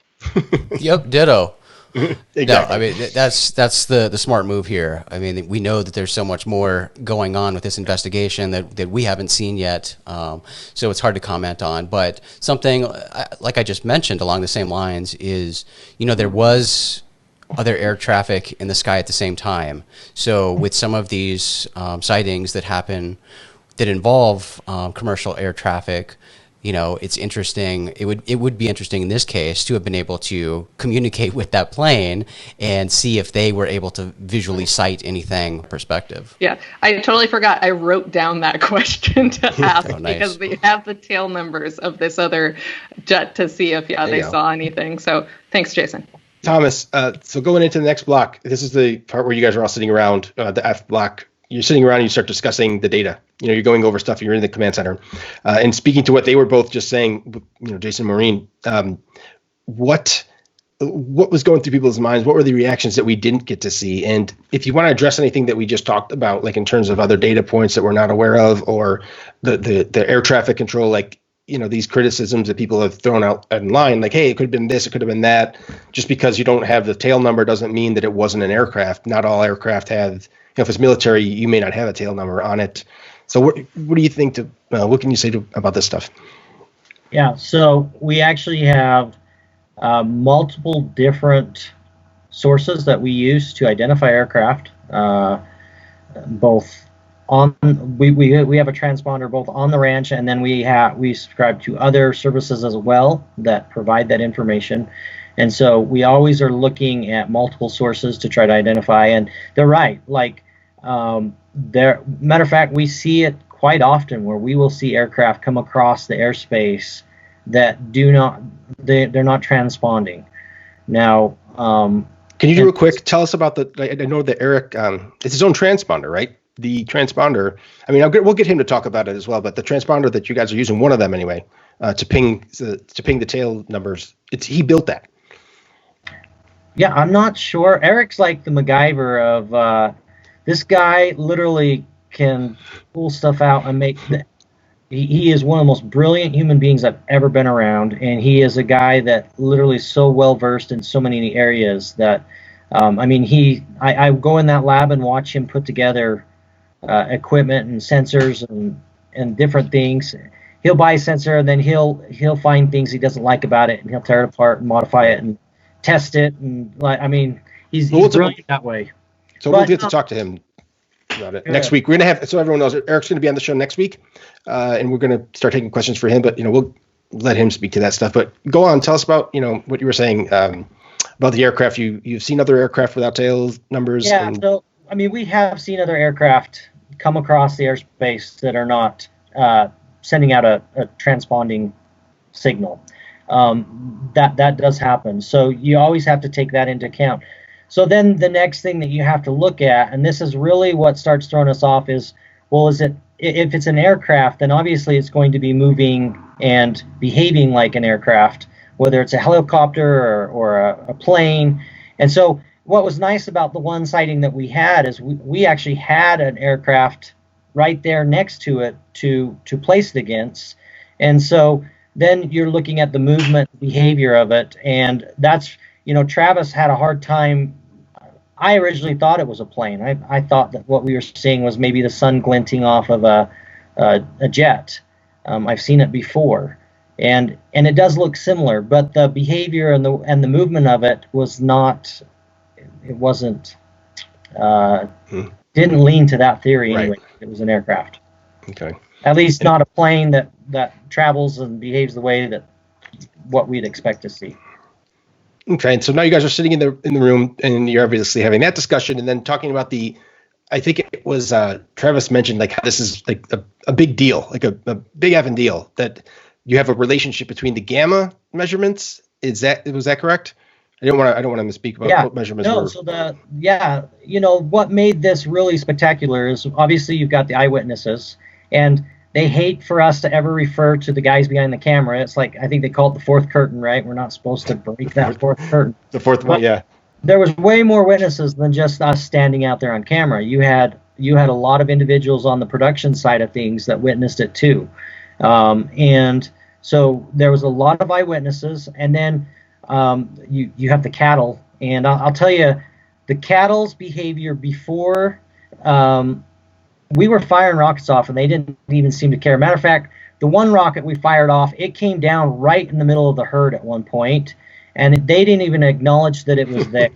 Yep, ditto. Exactly. No, I mean, that's the smart move here. I mean, we know that there's so much more going on with this investigation that we haven't seen yet, so it's hard to comment on. But something, like I just mentioned along the same lines, is, there was other air traffic in the sky at the same time. So with some of these sightings that happen that involve commercial air traffic, it's interesting. It would be interesting in this case to have been able to communicate with that plane and see if they were able to visually cite anything perspective. Yeah, I totally forgot. I wrote down that question to ask because they have the tail numbers of this other jet to see if they saw anything. So thanks, Jason. Thomas, so going into the next block, this is the part where you guys are all sitting around the F block. You're sitting around and you start discussing the data. You're going over stuff. You're in the command center. And speaking to what they were both just saying, Jason and Maureen, what was going through people's minds? What were the reactions that we didn't get to see? And if you want to address anything that we just talked about, like in terms of other data points that we're not aware of, or the air traffic control, like, these criticisms that people have thrown out online, like, hey, it could have been this, it could have been that. Just because you don't have the tail number doesn't mean that it wasn't an aircraft. Not all aircraft have, if it's military, you may not have a tail number on it. So what do you think what can you say about this stuff? Yeah, so we actually have multiple different sources that we use to identify aircraft, both we have a transponder both on the ranch, and then we subscribe to other services as well that provide that information. And so we always are looking at multiple sources to try to identify. And they're right. Like, matter of fact, we see it quite often where we will see aircraft come across the airspace that they're not transponding. Now, can you do real quick? Tell us about I know that Eric, it's his own transponder, right? The transponder. I mean, we'll get him to talk about it as well. But the transponder that you guys are using, one of them anyway, to ping the tail numbers. He built that. Yeah, I'm not sure. Eric's like the MacGyver of this guy. Literally can pull stuff out and make. He is one of the most brilliant human beings I've ever been around, and he is a guy that literally is so well versed in so many areas that. I mean, I go in that lab and watch him put together equipment and sensors and different things. He'll buy a sensor and then he'll find things he doesn't like about it, and he'll tear it apart and modify it and test it. And he's brilliant that way. So we'll get to talk to him about it next week. We're gonna have, so everyone knows, Eric's gonna be on the show next week, and we're gonna start taking questions for him. But we'll let him speak to that stuff. But go on, tell us about what you were saying. About the aircraft, you've seen other aircraft without tail numbers. Yeah, so I mean, we have seen other aircraft come across the airspace that are not sending out a transponding signal. That does happen. So you always have to take that into account. So then the next thing that you have to look at, and this is really what starts throwing us off, is, well, if it's an aircraft, then obviously it's going to be moving and behaving like an aircraft, whether it's a helicopter or a plane. And so what was nice about the one sighting that we had is we actually had an aircraft right there next to it to place it against. And so then you're looking at the movement behavior of it. And that's, Travis had a hard time. I originally thought it was a plane. I thought that what we were seeing was maybe the sun glinting off of a jet. I've seen it before. And it does look similar, but the behavior and the movement of it was not. It wasn't. Didn't lean to that theory anyway. Right. It was an aircraft. Okay. At least not a plane that travels and behaves the way that what we'd expect to see. Okay, and so now you guys are sitting in the room, and you're obviously having that discussion, and then talking about I think it was Travis mentioned like how this is like a big deal, like a big effing deal, that you have a relationship between the gamma measurements. Was that correct? I don't want to misspeak about what measurements were. So what made this really spectacular is obviously you've got the eyewitnesses, and they hate for us to ever refer to the guys behind the camera. It's like, I think they call it the fourth curtain, right? We're not supposed to break that fourth curtain. The fourth one, yeah. There was way more witnesses than just us standing out there on camera. You had a lot of individuals on the production side of things that witnessed it too. And so there was a lot of eyewitnesses, and then you have the cattle. And I'll tell you, the cattle's behavior before we were firing rockets off, and they didn't even seem to care. Matter of fact, the one rocket we fired off, it came down right in the middle of the herd at one point, and they didn't even acknowledge that it was there.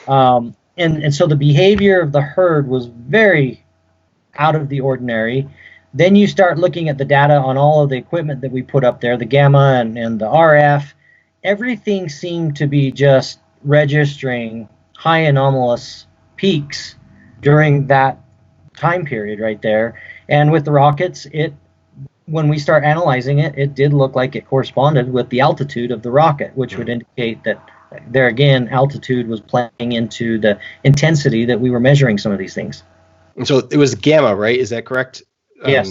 And so the behavior of the herd was very out of the ordinary. Then you start looking at the data on all of the equipment that we put up there, the gamma and the RF. Everything seemed to be just registering high anomalous peaks during that time period right there. And with the rockets, when we start analyzing it, it did look like it corresponded with the altitude of the rocket, which would indicate that there again, altitude was playing into the intensity that we were measuring some of these things. And so it was gamma, right? Is that correct? Yes.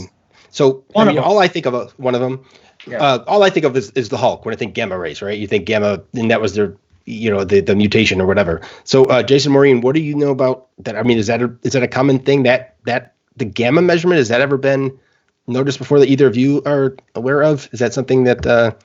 So all I think of one of them, all I think of is the Hulk when I think gamma rays, right? You think gamma, and that was their, the mutation or whatever. So Jason, Maureen, what do you know about that? I mean, is that a common thing that the gamma measurement, has that ever been noticed before that either of you are aware of? Is that something that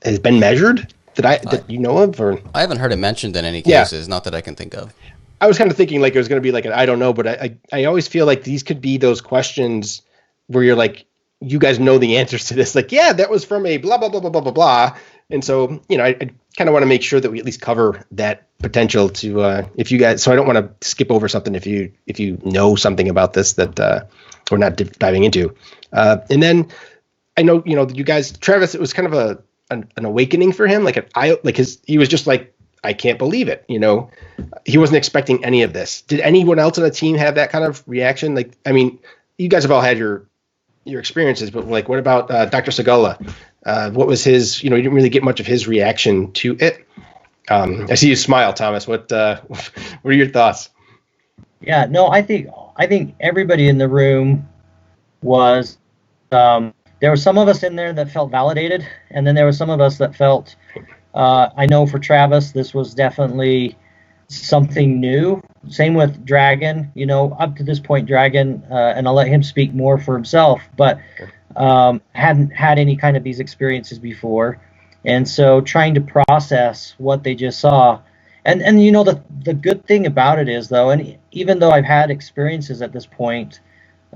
has been measured that you know of? Or I haven't heard it mentioned in any cases, not that I can think of. I was kind of thinking like it was going to be like I don't know, but I always feel like these could be those questions where you're like, you guys know the answers to this. Like, yeah, that was from a blah, blah, blah, blah, blah, blah, blah. And so, I kind of want to make sure that we at least cover that potential to if you guys. So I don't want to skip over something if you know something about this that we're not diving into. And then I know you guys, Travis. It was kind of an awakening for him, he was just like, I can't believe it. He wasn't expecting any of this. Did anyone else on the team have that kind of reaction? Like, I mean, you guys have all had your experiences, but like, what about Dr. Segala? What was his? You didn't really get much of his reaction to it. I see you smile, Thomas. What are your thoughts? Yeah, no, I think everybody in the room was. There were some of us in there that felt validated, and then there were some of us that felt. I know for Travis, this was definitely something new. Same with Dragon. Up to this point, Dragon, and I'll let him speak more for himself, but hadn't had any kind of these experiences before. And so trying to process what they just saw. And the good thing about it is, though, and even though I've had experiences at this point,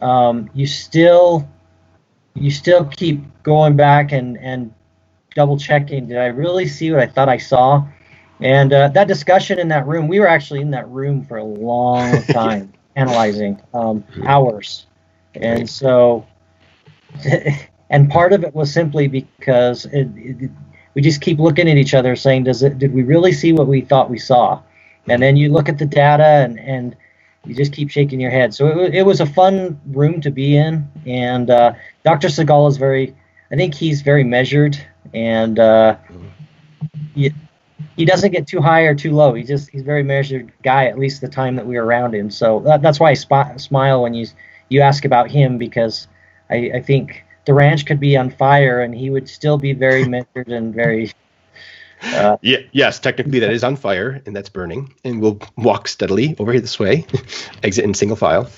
you still keep going back and double checking, did I really see what I thought I saw? And that discussion in that room, we were actually in that room for a long time, analyzing hours. And so, and part of it was simply because we just keep looking at each other saying, did we really see what we thought we saw? And then you look at the data and you just keep shaking your head. So it was a fun room to be in. And Dr. Segal is I think he's very measured, and he doesn't get too high or too low. He's a very measured guy, at least the time that we were around him. So that's why I smile when you ask about him, because I think the ranch could be on fire and he would still be very measured and very... Yes, technically that is on fire and that's burning, and we'll walk steadily over here this way, exit in single file.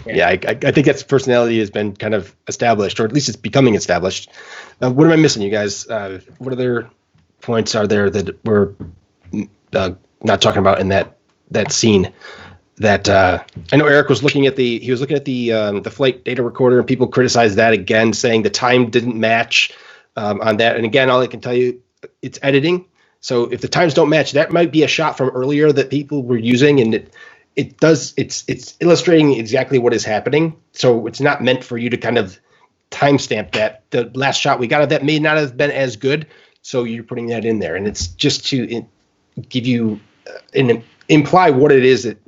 Yeah, I think that's personality has been kind of established, or at least it's becoming established. What am I missing, you guys? What other points are there that we're not talking about in that scene? That I know Eric was looking at the flight data recorder, and people criticized that again, saying the time didn't match on that. And again, all I can tell you, it's editing. So if the times don't match, that might be a shot from earlier that people were using, and it's illustrating exactly what is happening. So it's not meant for you to kind of timestamp that. The last shot we got of that may not have been as good, so you're putting that in there, and it's just to give you and imply what it is that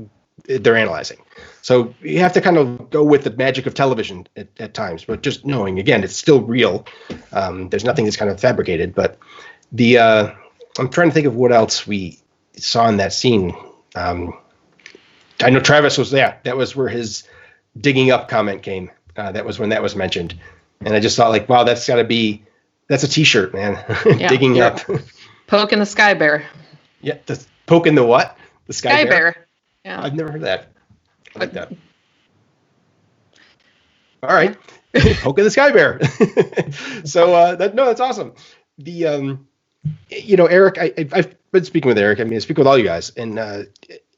they're analyzing. So you have to kind of go with the magic of television at times, but just knowing, again, it's still real. There's nothing that's kind of fabricated, but I'm trying to think of what else we saw in that scene. I know Travis was there. That was where his digging up comment came. That was when that was mentioned. And I just thought, like, wow, that's a t-shirt, man. Yeah, digging up. Poking the sky bear. Yeah. Poking the what? The sky bear? Yeah. I've never heard of that. I like that. All right. Poking the sky bear. So that's awesome. The, Eric, I've been speaking with Eric. I mean, I speak with all you guys, and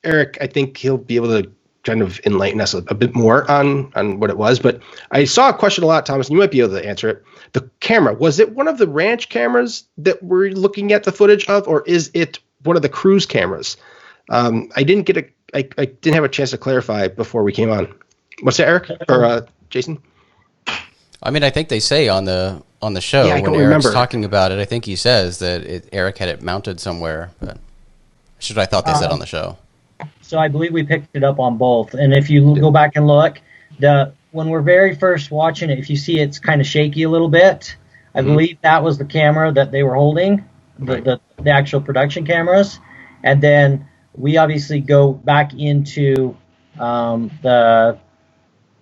Eric, I think he'll be able to kind of enlighten us a bit more on what it was. But I saw a question a lot, Thomas, and you might be able to answer it. The camera, was it one of the ranch cameras that we're looking at the footage of, or is it one of the cruise cameras? I didn't have a chance to clarify before we came on. What's that, Eric or Jason? I mean, I think they say on the show when Eric's talking about it, I think he says that Eric had it mounted somewhere, but I thought they said on the show. So I believe we picked it up on both. And if you go back and look, when we're very first watching it, if you see it's kind of shaky a little bit, I believe that was the camera that they were holding, the actual production cameras. And then we obviously go back into the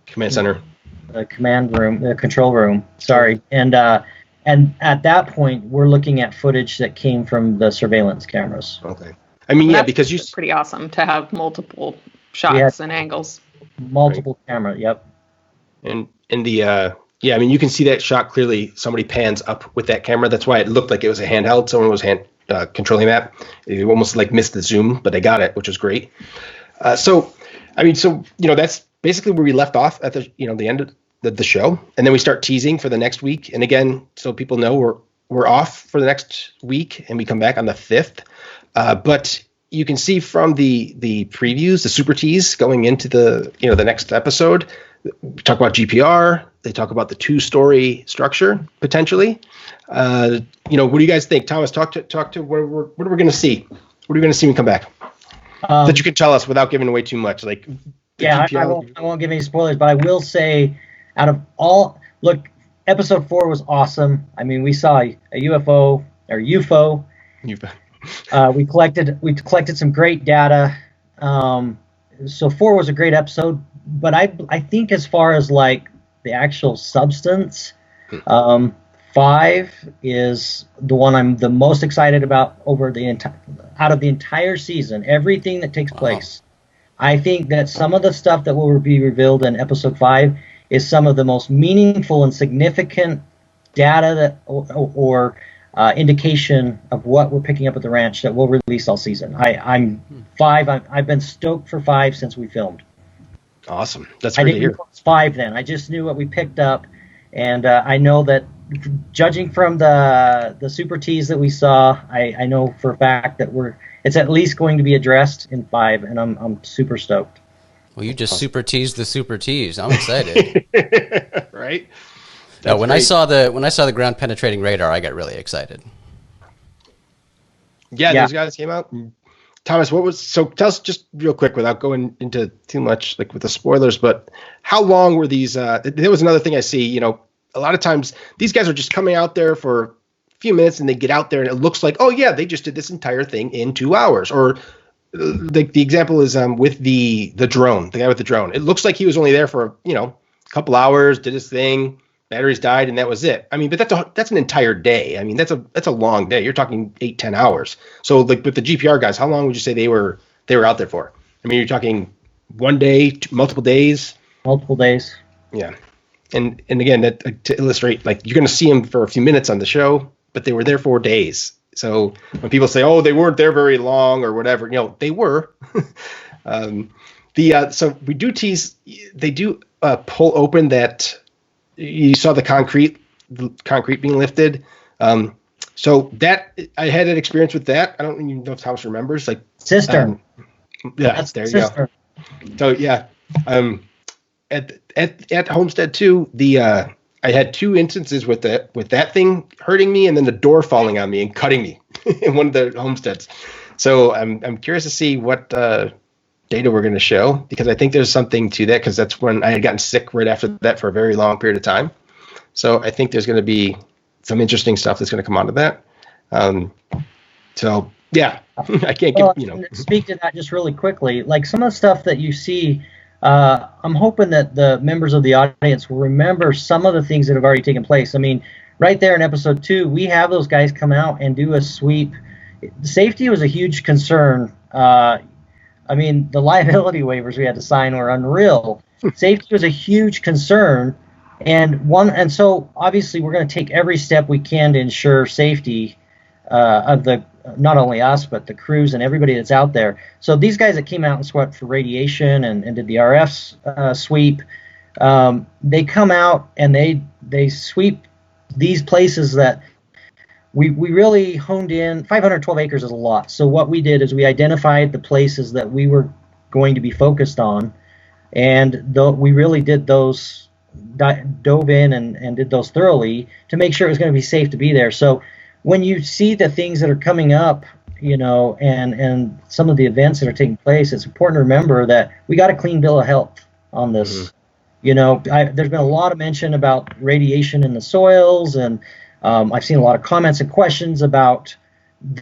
command center, the command room, the control room. Sorry, and at that point we're looking at footage that came from the surveillance cameers. Okay. I mean, yeah, because it's pretty awesome to have multiple shots and angles. Multiple camera, yep. And the I mean, you can see that shot clearly. Somebody pans up with that camera. That's why it looked like it was a handheld. Someone was controlling that. It almost like missed the zoom, but they got it, which was great. So that's basically where we left off at the end of the show, and then we start teasing for the next week. And again, so people know we're off for the next week, and we come back on the 5th. But you can see from the previews, the super tease going into the next episode, talk about GPR. They talk about the 2-story structure potentially. What do you guys think, Thomas? Talk to what are we going to see? What are we going to see when we come back? That you can tell us without giving away too much. Like, I won't give any spoilers, but I will say, out of all, look, episode 4 was awesome. I mean, we saw a UFO or UFO. We collected some great data. So 4 was a great episode, but I think as far as like the actual substance, 5 is the one I'm the most excited about out of the entire season. Everything that takes place. I think that some of the stuff that will be revealed in episode 5 is some of the most meaningful and significant data that or indication of what we're picking up at the ranch that we'll release all season. I've been stoked for 5 since we filmed. Awesome. That's great to hear. I didn't know it was 5 then. I just knew what we picked up, and I know that judging from the super tease that we saw, I know for a fact that it's at least going to be addressed in 5, and I'm super stoked. Well, you just super teased the super tease. I'm excited. Right? No, when I saw the ground penetrating radar, I got really excited. Yeah, those guys came out. Thomas, tell us just real quick without going into too much like with the spoilers, but how long were these there was another thing I see, a lot of times these guys are just coming out there for a few minutes and they get out there and it looks like, oh yeah, they just did this entire thing in 2 hours. Or the example is with the drone, the guy with the drone. It looks like he was only there for, a couple hours, did his thing, batteries died, and that was it. I mean, but that's an entire day. I mean, that's a long day. You're talking 8-10 hours. So like with the GPR guys, how long would you say they were out there for? I mean, you're talking 1 day, multiple days? Multiple days. Yeah. And again, that to illustrate, like, you're going to see them for a few minutes on the show, but they were there for days. So when people say, "Oh, they weren't there very long" or whatever, they were. So we do tease. They do pull open that. You saw the concrete being lifted. So that I had an experience with that. I don't even know if Thomas remembers. Like cistern. Yeah, that's there you go. So yeah. At Homestead 2, I had 2 instances with that thing hurting me and then the door falling on me and cutting me in one of the homesteads. So I'm curious to see what data we're going to show, because I think there's something to that, because that's when I had gotten sick right after that for a very long period of time. So I think there's going to be some interesting stuff that's going to come out of that. So yeah, I can't speak to that just really quickly. Like some of the stuff that you see. I'm hoping that the members of the audience will remember some of the things that have already taken place. I mean, right there in episode 2, we have those guys come out and do a sweep. Safety was a huge concern. I mean, the liability waivers we had to sign were unreal. Safety was a huge concern, and so obviously we're going to take every step we can to ensure safety of not only us, but the crews and everybody that's out there. So these guys that came out and swept for radiation and did the RF sweep, they come out and they sweep these places that we really honed in. 512 acres is a lot. So what we did is we identified the places that we were going to be focused on, and we really did those, dove in and did those thoroughly to make sure it was going to be safe to be there. So when you see the things that are coming up, and some of the events that are taking place, it's important to remember that we got a clean bill of health on this. Mm-hmm. There's been a lot of mention about radiation in the soils, and I've seen a lot of comments and questions about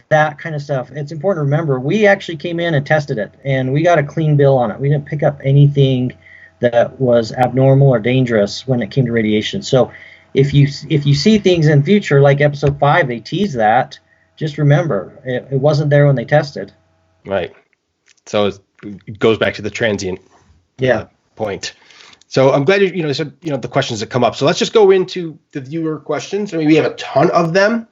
that kind of stuff. It's important to remember we actually came in and tested it, and we got a clean bill on it. We didn't pick up anything that was abnormal or dangerous when it came to radiation. So if you see things in future, like episode 5, they tease that, just remember, it wasn't there when they tested. Right. So it goes back to the transient point. So I'm glad you said the questions that come up. So let's just go into the viewer questions. I mean, we have a ton of them.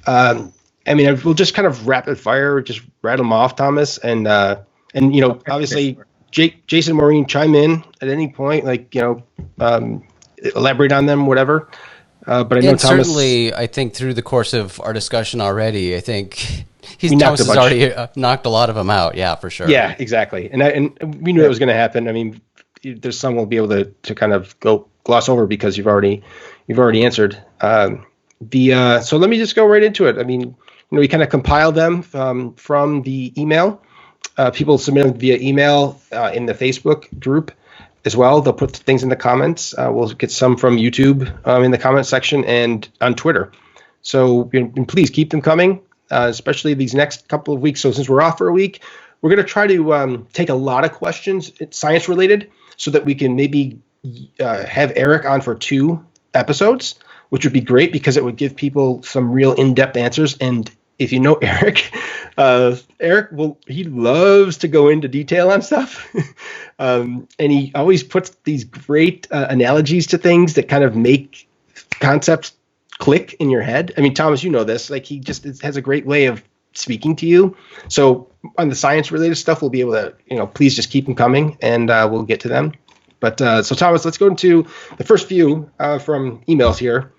We'll just kind of rapid fire, just rattle them off, Thomas, and obviously Jason, Maureen, chime in at any point, elaborate on them, whatever. But I know Thomas. Certainly, I think through the course of our discussion already, I think Thomas has already knocked a lot of them out. Yeah, for sure. Yeah, exactly. And we knew it was going to happen. I mean, there's some we'll be able to kind of go gloss over because you've already answered. So let me just go right into it. I mean, we kind of compile them from the email. People submit them via email in the Facebook group as well. They'll put things in the comments. We'll get some from YouTube in the comment section and on Twitter. So please keep them coming, especially these next couple of weeks. So since we're off for a week, we're going to try to take a lot of questions, science related, so that we can maybe have Eric on for 2 episodes, which would be great because it would give people some real in-depth answers. And if you know Eric, he loves to go into detail on stuff. And he always puts these great analogies to things that kind of make concepts click in your head. I mean, Thomas, you know this, like he just has a great way of speaking to you. So on the science related stuff, we'll be able to, please just keep them coming and we'll get to them. But so Thomas, let's go into the first few from emails here.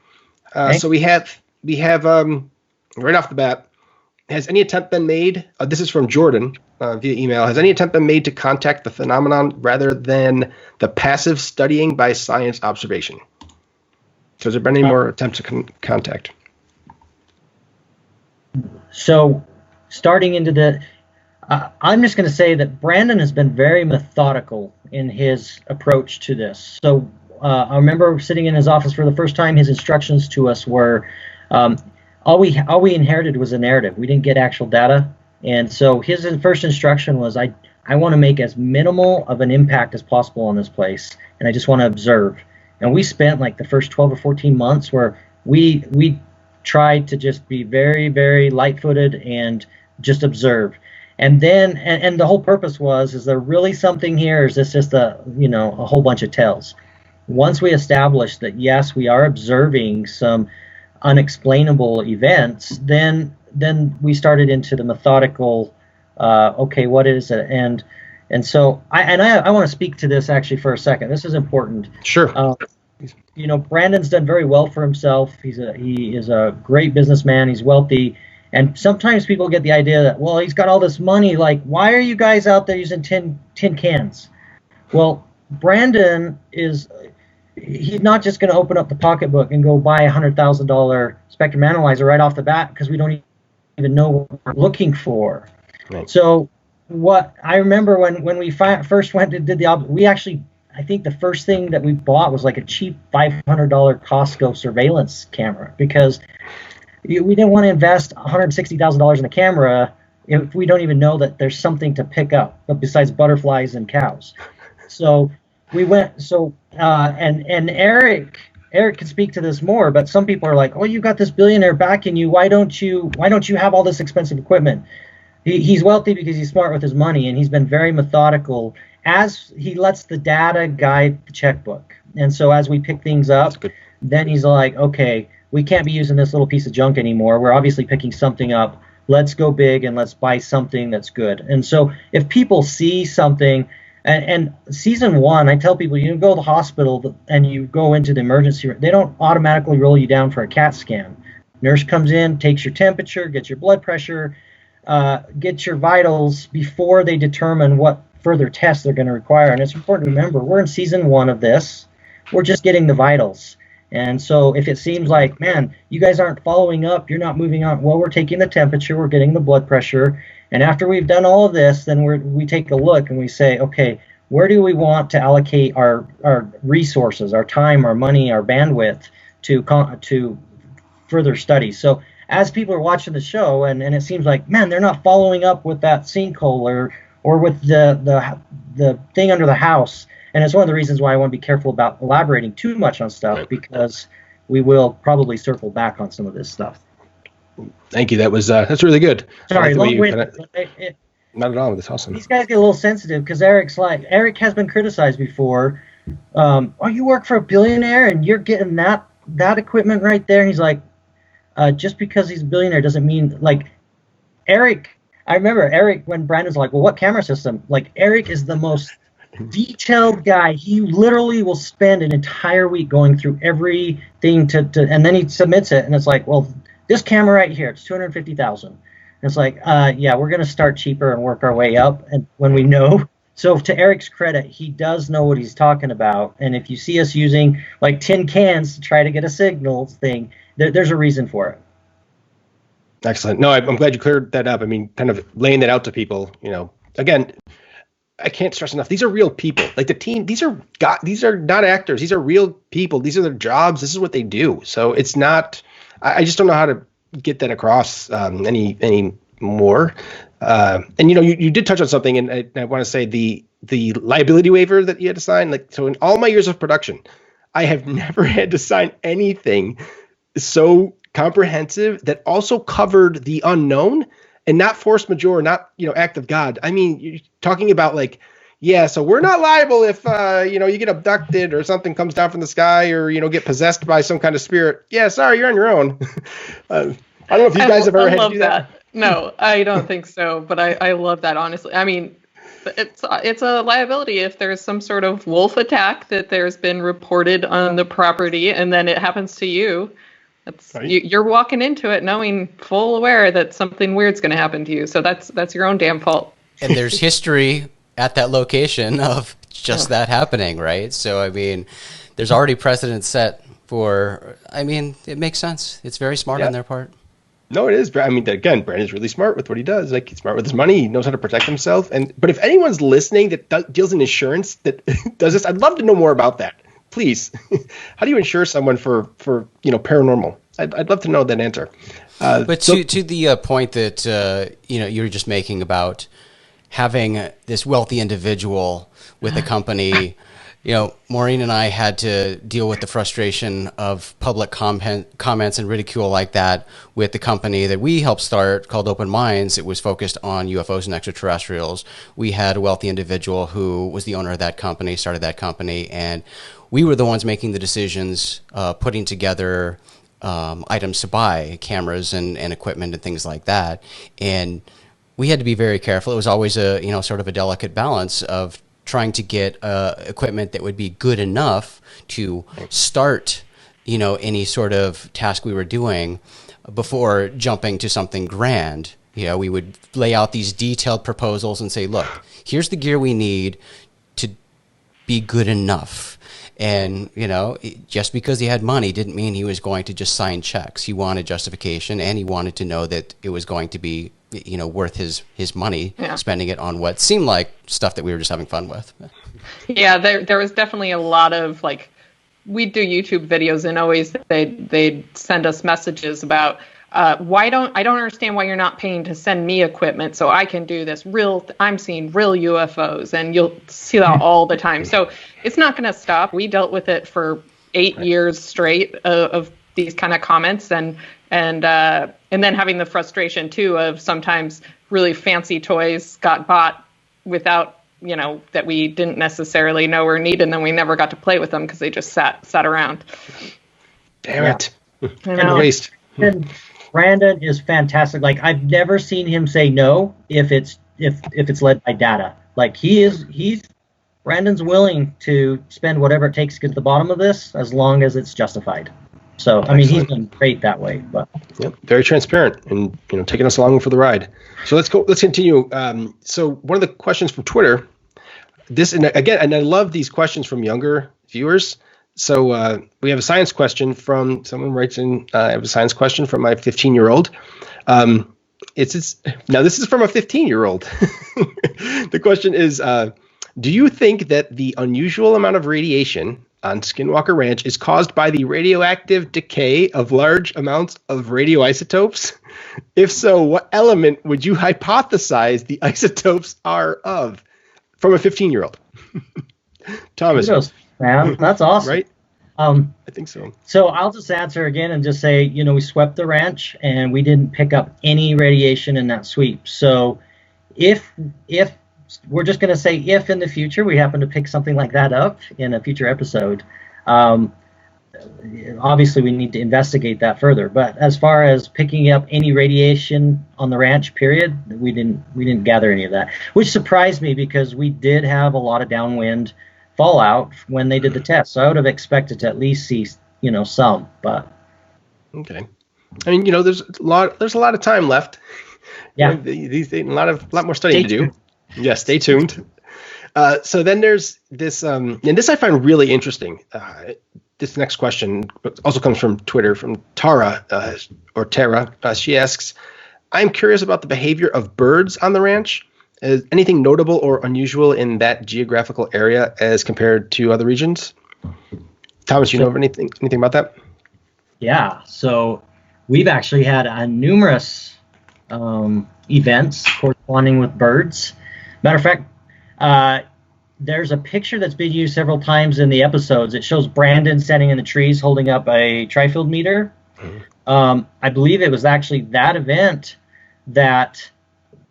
Okay. So we have right off the bat, has any attempt been made? This is from Jordan via email. Has any attempt been made to contact the phenomenon rather than the passive studying by science observation? So has there been any more attempts to contact? So starting into I'm just going to say that Brandon has been very methodical in his approach to this. So I remember sitting in his office for the first time, his instructions to us were, all we inherited was a narrative. We didn't get actual data. And so his first instruction was, I want to make as minimal of an impact as possible on this place, and I just want to observe. And we spent like the first 12 or 14 months where we tried to just be very, very light-footed and just observe. And then, and the whole purpose was, is there really something here, or is this just a whole bunch of tales? Once we established that, yes, we are observing some unexplainable events, then we started into the methodical, okay, what is it? And so I want to speak to this actually for a second. This is important. Sure. Brandon's done very well for himself. He is a great businessman. He's wealthy. And sometimes people get the idea that, well, he's got all this money. Like, why are you guys out there using tin cans? Well, Brandon he's not just going to open up the pocketbook and go buy a $100,000 spectrum analyzer right off the bat because we don't even know what we're looking for. Right. So what I remember when we first went and did I think the first thing that we bought was like a cheap $500 Costco surveillance camera because we didn't want to invest $160,000 in a camera if we don't even know that there's something to pick up, but besides butterflies and cows. So we went. And Eric can speak to this more, but some people are like, "Oh, you got this billionaire backing you. Why don't you have all this expensive equipment?" He's wealthy because he's smart with his money, and he's been very methodical as he lets the data guide the checkbook. And so as we pick things up, then he's like, "Okay, we can't be using this little piece of junk anymore. We're obviously picking something up. Let's go big and let's buy something that's good." And so if people see something. And season 1, I tell people, you go to the hospital and you go into the emergency room. They don't automatically roll you down for a CAT scan. Nurse comes in, takes your temperature, gets your blood pressure, gets your vitals before they determine what further tests they're going to require. And it's important to remember, we're in season 1 of this. We're just getting the vitals. And so if it seems like, man, you guys aren't following up, you're not moving on, well, we're taking the temperature, we're getting the blood pressure. And after we've done all of this, then we take a look and we say, okay, where do we want to allocate our resources, our time, our money, our bandwidth to further studies? So as people are watching the show and it seems like, man, they're not following up with that sinkhole or with the thing under the house. And it's one of the reasons why I want to be careful about elaborating too much on stuff, because we will probably circle back on some of this stuff. Thank you. That's really good. Sorry, long-winded. Not at all. That's awesome. These guys get a little sensitive because Eric has been criticized before. Oh, you work for a billionaire and you're getting that equipment right there. And he's like, just because he's a billionaire doesn't mean like Eric. I remember Eric when Brandon's like, well, what camera system? Like Eric is the most detailed guy. He literally will spend an entire week going through everything and then he submits it and it's like, well, this camera right here, it's $250,000. It's like, yeah, we're going to start cheaper and work our way up. And when we know, so to Eric's credit, he does know what he's talking about. And if you see us using like tin cans to try to get a signal thing, there's a reason for it. Excellent. No, I'm glad you cleared that up. I mean, kind of laying that out to people, again, I can't stress enough. These are real people. Like the team, these are not actors. These are real people. These are their jobs. This is what they do. So it's not, I just don't know how to get that across any more. And you did touch on something, and I want to say the liability waiver that you had to sign. Like, so in all my years of production, I have never had to sign anything so comprehensive that also covered the unknown and not force majeure, not act of God. I mean, you're talking about like, yeah, so we're not liable if you get abducted or something comes down from the sky or get possessed by some kind of spirit. Yeah, sorry, you're on your own. I don't know if you guys have ever had to do that. No, I don't think so, but I love that, honestly. I mean, it's a liability if there's some sort of wolf attack that there's been reported on the property and then it happens to you. Right. You're walking into it knowing full aware that something weird's going to happen to you. So that's your own damn fault. And there's history at that location of just that happening, right? So, I mean, there's already precedent set for, it makes sense. It's very smart on their part. No, it is. I mean, again, Brandon's really smart with what he does. Like, he's smart with his money. He knows how to protect himself. But if anyone's listening that deals in insurance that does this, I'd love to know more about that. Please. How do you insure someone for paranormal? I'd love to know that answer. But to the point that you were just making about having this wealthy individual with a company, Maureen and I had to deal with the frustration of public comments and ridicule like that with the company that we helped start called Open Minds. It was focused on UFOs and extraterrestrials. We had a wealthy individual who was the owner of that company, started that company, and we were the ones making the decisions, putting together items to buy, cameras and equipment and things like that. And we had to be very careful. It was always a sort of a delicate balance of trying to get equipment that would be good enough to start any sort of task we were doing before jumping to something grand. We would lay out these detailed proposals and say, look, here's the gear we need to be good enough. And, just because he had money didn't mean he was going to just sign checks. He wanted justification, and he wanted to know that it was going to be, worth his money, spending it on what seemed like stuff that we were just having fun with. Yeah, there was definitely a lot of, like, we'd do YouTube videos, and always they'd send us messages about, I don't understand why you're not paying to send me equipment so I can do this I'm seeing real UFOs, and you'll see that all the time. So it's not going to stop. We dealt with it for 8 years straight of these kind of comments, and then having the frustration too of sometimes really fancy toys got bought without, that we didn't necessarily know or need, and then we never got to play with them because they just sat around. Damn it. And waste. And Brandon is fantastic. Like, I've never seen him say no if it's led by data. Like, Brandon's willing to spend whatever it takes to get to the bottom of this as long as it's justified. So, I mean, he's been great that way. But yep, very transparent and taking us along for the ride. So let's continue. So one of the questions from Twitter, and I love these questions from younger viewers. So we have a science question from someone writes in. I have a science question from my 15-year-old. Now this is from a 15-year-old. The question is, do you think that the unusual amount of radiation on Skinwalker Ranch is caused by the radioactive decay of large amounts of radioisotopes? If so, what element would you hypothesize the isotopes are of? From a 15-year-old. Thomas. Kudos, man, that's awesome. Right? I think so. So I'll just answer again and just say, we swept the ranch and we didn't pick up any radiation in that sweep. So if we're just going to say if in the future we happen to pick something like that up in a future episode, obviously we need to investigate that further. But as far as picking up any radiation on the ranch, period, we didn't gather any of that, which surprised me because we did have a lot of downwind fallout when they did the test. So I would have expected to at least see, some, but. Okay. I mean, there's a lot of time left. Yeah. These a lot more studying Stay to do. Yeah, stay tuned. So then there's this, and this I find really interesting. This next question also comes from Twitter, from Tara, or Tara. She asks, I'm curious about the behavior of birds on the ranch. Is anything notable or unusual in that geographical area as compared to other regions? Thomas, you know of anything about that? Yeah, so we've actually had numerous events corresponding with birds. Matter of fact, there's a picture that's been used several times in the episodes. It shows Brandon standing in the trees holding up a tri-field meter. Mm-hmm. I believe it was actually that event that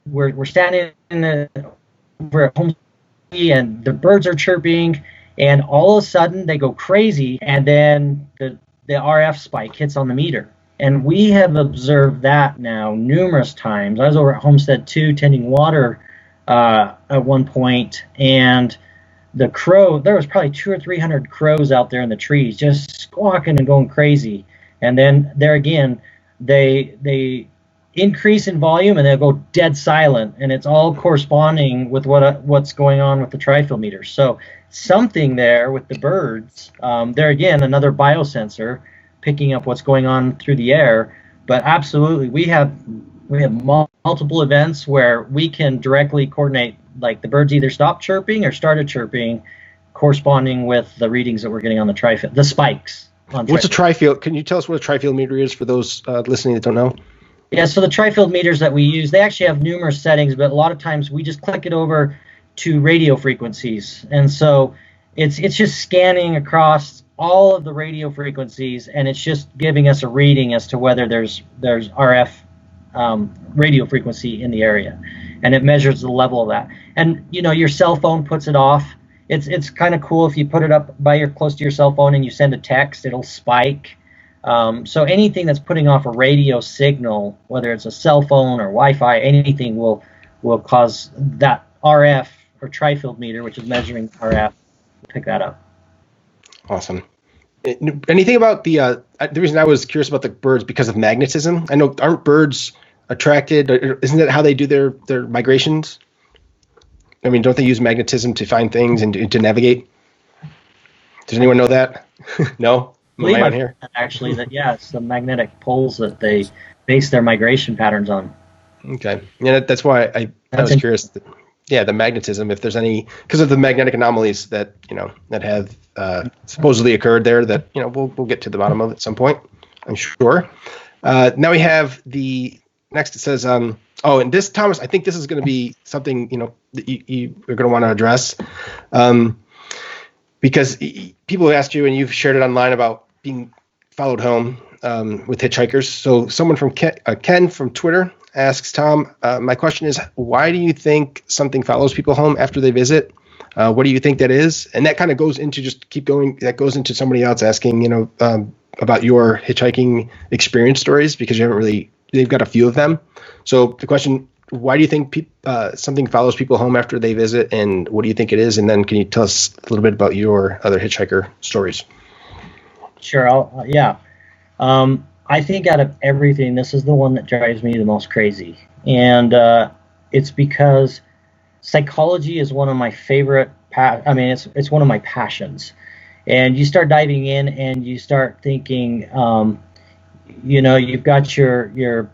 we're standing over at home and the birds are chirping, and all of a sudden they go crazy, and then the RF spike hits on the meter. And we have observed that now numerous times. I was over at Homestead 2 tending water at one point, and the crow, there was probably 200 or 300 crows out there in the trees just squawking and going crazy. And then there again, they increase in volume and they'll go dead silent, and it's all corresponding with what's going on with the tri-field meter. So something there with the birds, there again, another biosensor picking up what's going on through the air. But absolutely, we have multiple events where we can directly coordinate, like the birds either stopped chirping or started chirping, corresponding with the readings that we're getting on the tri-field, the spikes. What's a tri-field? Can you tell us what a tri-field meter is for those listening that don't know? Yeah, so the tri-field meters that we use, they actually have numerous settings, but a lot of times we just click it over to radio frequencies. And so it's just scanning across all of the radio frequencies, and it's just giving us a reading as to whether there's RF radio frequency in the area. And it measures the level of that. And, you know, your cell phone puts it off. It's kind of cool if you put it up close to your cell phone and you send a text, it'll spike. So anything that's putting off a radio signal, whether it's a cell phone or Wi-Fi, anything will cause that RF or tri-field meter, which is measuring RF, to pick that up. Awesome. Anything about the reason I was curious about the birds because of magnetism? I know, aren't birds attracted? Isn't that how they do their migrations? I mean, don't they use magnetism to find things and to navigate? Does anyone know that? No? Am I on here? Actually, it's the magnetic poles that they base their migration patterns on. Okay. Yeah, that's why I was curious. The magnetism, if there's any, because of the magnetic anomalies that, that have supposedly occurred there, that, we'll get to the bottom of at some point, I'm sure. Now we have the next, it says, and this, Thomas, I think this is going to be something, that you are going to want to address, because people have asked you, and you've shared it online, about being followed home with hitchhikers. So someone from Ken from Twitter asks, Tom, my question is, why do you think something follows people home after they visit? What do you think that is? And that kind of goes into, just keep going, that goes into somebody else asking, about your hitchhiking experience stories, because they've got a few of them. So the question, why do you think something follows people home after they visit, and what do you think it is? And then can you tell us a little bit about your other hitchhiker stories? Sure. I think out of everything, this is the one that drives me the most crazy. And it's because psychology is one of my favorite, it's one of my passions. And you start diving in and you start thinking, you've got your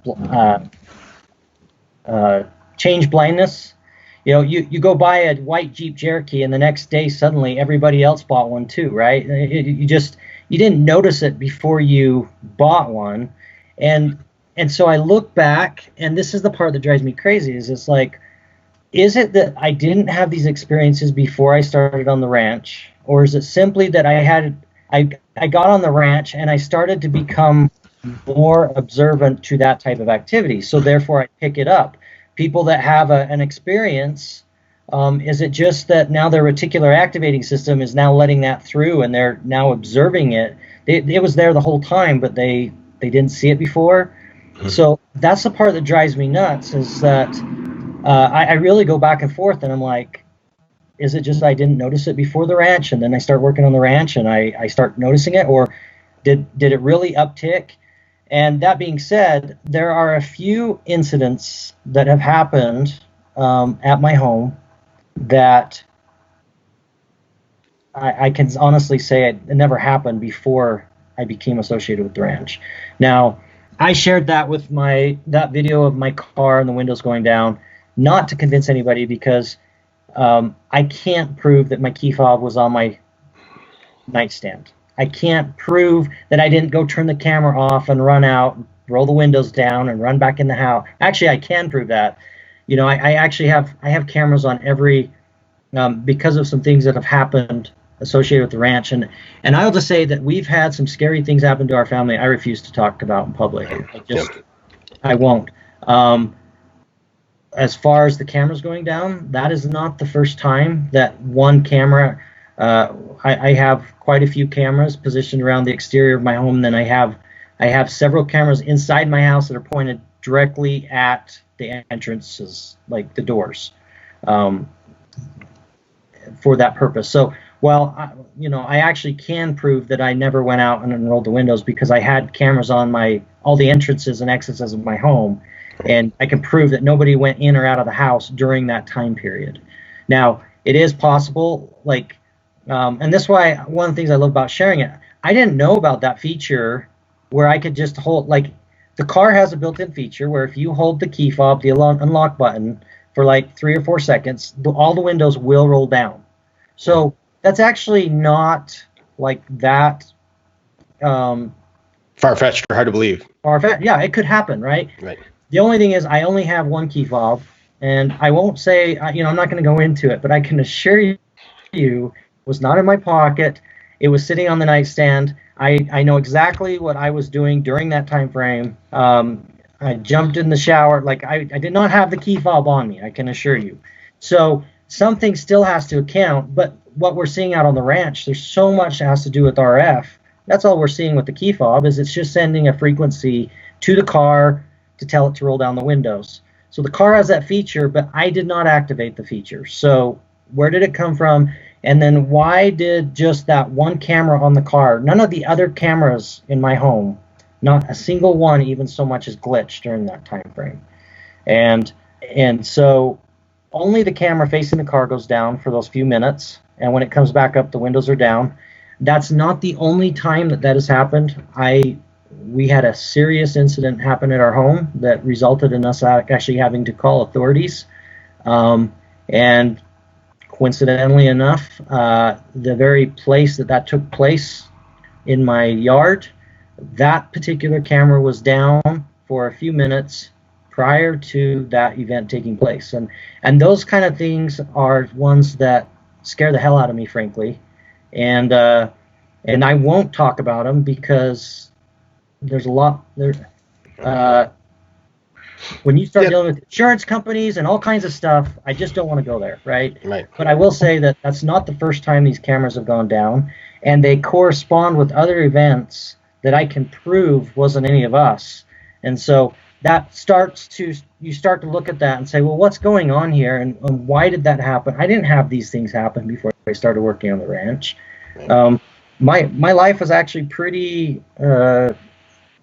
change blindness. You go buy a white Jeep Cherokee, and the next day suddenly everybody else bought one too, right? You didn't notice it before you bought one. And so I look back, and this is the part that drives me crazy, is it's like, is it that I didn't have these experiences before I started on the ranch? Or is it simply that I got on the ranch and I started to become more observant to that type of activity? So therefore I pick it up. People that have an experience, is it just that now their reticular activating system is now letting that through and they're now observing it? It was there the whole time, but they didn't see it before. Mm-hmm. So that's the part that drives me nuts, is that I really go back and forth, and I'm like, is it just I didn't notice it before the ranch, and then I start working on the ranch and I start noticing it? Or did it really uptick? And that being said, there are a few incidents that have happened at my home that I can honestly say it never happened before I became associated with the ranch. Now, I shared that with that video of my car and the windows going down, not to convince anybody, because I can't prove that my key fob was on my nightstand. I can't prove that I didn't go turn the camera off and run out, roll the windows down, and run back in the house. Actually, I can prove that. You know, I actually have cameras on every because of some things that have happened associated with the ranch, and I'll just say that we've had some scary things happen to our family I refuse to talk about in public. I won't. As far as the cameras going down, that is not the first time that one camera. I have quite a few cameras positioned around the exterior of my home. Then I have several cameras inside my house that are pointed directly at the entrances, like the doors, for that purpose. So, well, I actually can prove that I never went out and unrolled the windows, because I had cameras on all the entrances and exits of my home, and I can prove that nobody went in or out of the house during that time period. Now, it is possible, and that's why one of the things I love about sharing it, I didn't know about that feature where I could just hold, the car has a built-in feature where if you hold the key fob, the unlock button, for 3 or 4 seconds, all the windows will roll down. So that's actually not that far-fetched or hard to believe. Far-fetched, yeah, it could happen, right? Right. The only thing is, I only have one key fob, and I won't say, I'm not going to go into it, but I can assure you, it was not in my pocket. It was sitting on the nightstand. I know exactly what I was doing during that time frame. I jumped in the shower. I did not have the key fob on me, I can assure you. So something still has to account, but what we're seeing out on the ranch, there's so much that has to do with RF. That's all we're seeing with the key fob, is it's just sending a frequency to the car to tell it to roll down the windows. So the car has that feature, but I did not activate the feature. So where did it come from? And then why did just that one camera on the car, none of the other cameras in my home, not a single one even so much as glitched during that time frame? And so only the camera facing the car goes down for those few minutes, and when it comes back up, the windows are down. That's not the only time that has happened. We had a serious incident happen at our home that resulted in us actually having to call authorities. And coincidentally enough, the very place that took place in my yard, that particular camera was down for a few minutes prior to that event taking place. And those kind of things are ones that scare the hell out of me, frankly. And I won't talk about them because there's a lot there. When you start dealing with insurance companies and all kinds of stuff, I just don't want to go there, right? Right. But I will say that that's not the first time these cameras have gone down, and they correspond with other events that I can prove wasn't any of us. And so that you start to look at that and say, well, what's going on here, and why did that happen? I didn't have these things happen before I started working on the ranch. Right. My life was actually pretty.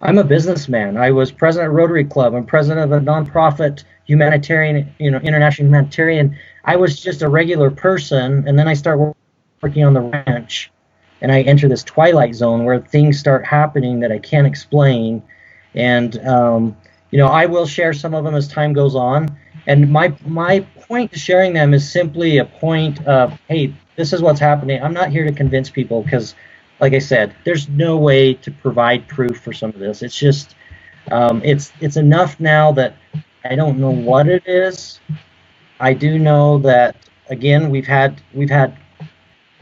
I'm a businessman. I was president of Rotary Club. I'm president of a nonprofit humanitarian, international humanitarian. I was just a regular person, and then I start working on the ranch, and I enter this twilight zone where things start happening that I can't explain. And I will share some of them as time goes on. And my point to sharing them is simply a point of, hey, this is what's happening. I'm not here to convince people because, like I said, there's no way to provide proof for some of this. It's just, it's enough now that I don't know what it is. I do know that, again,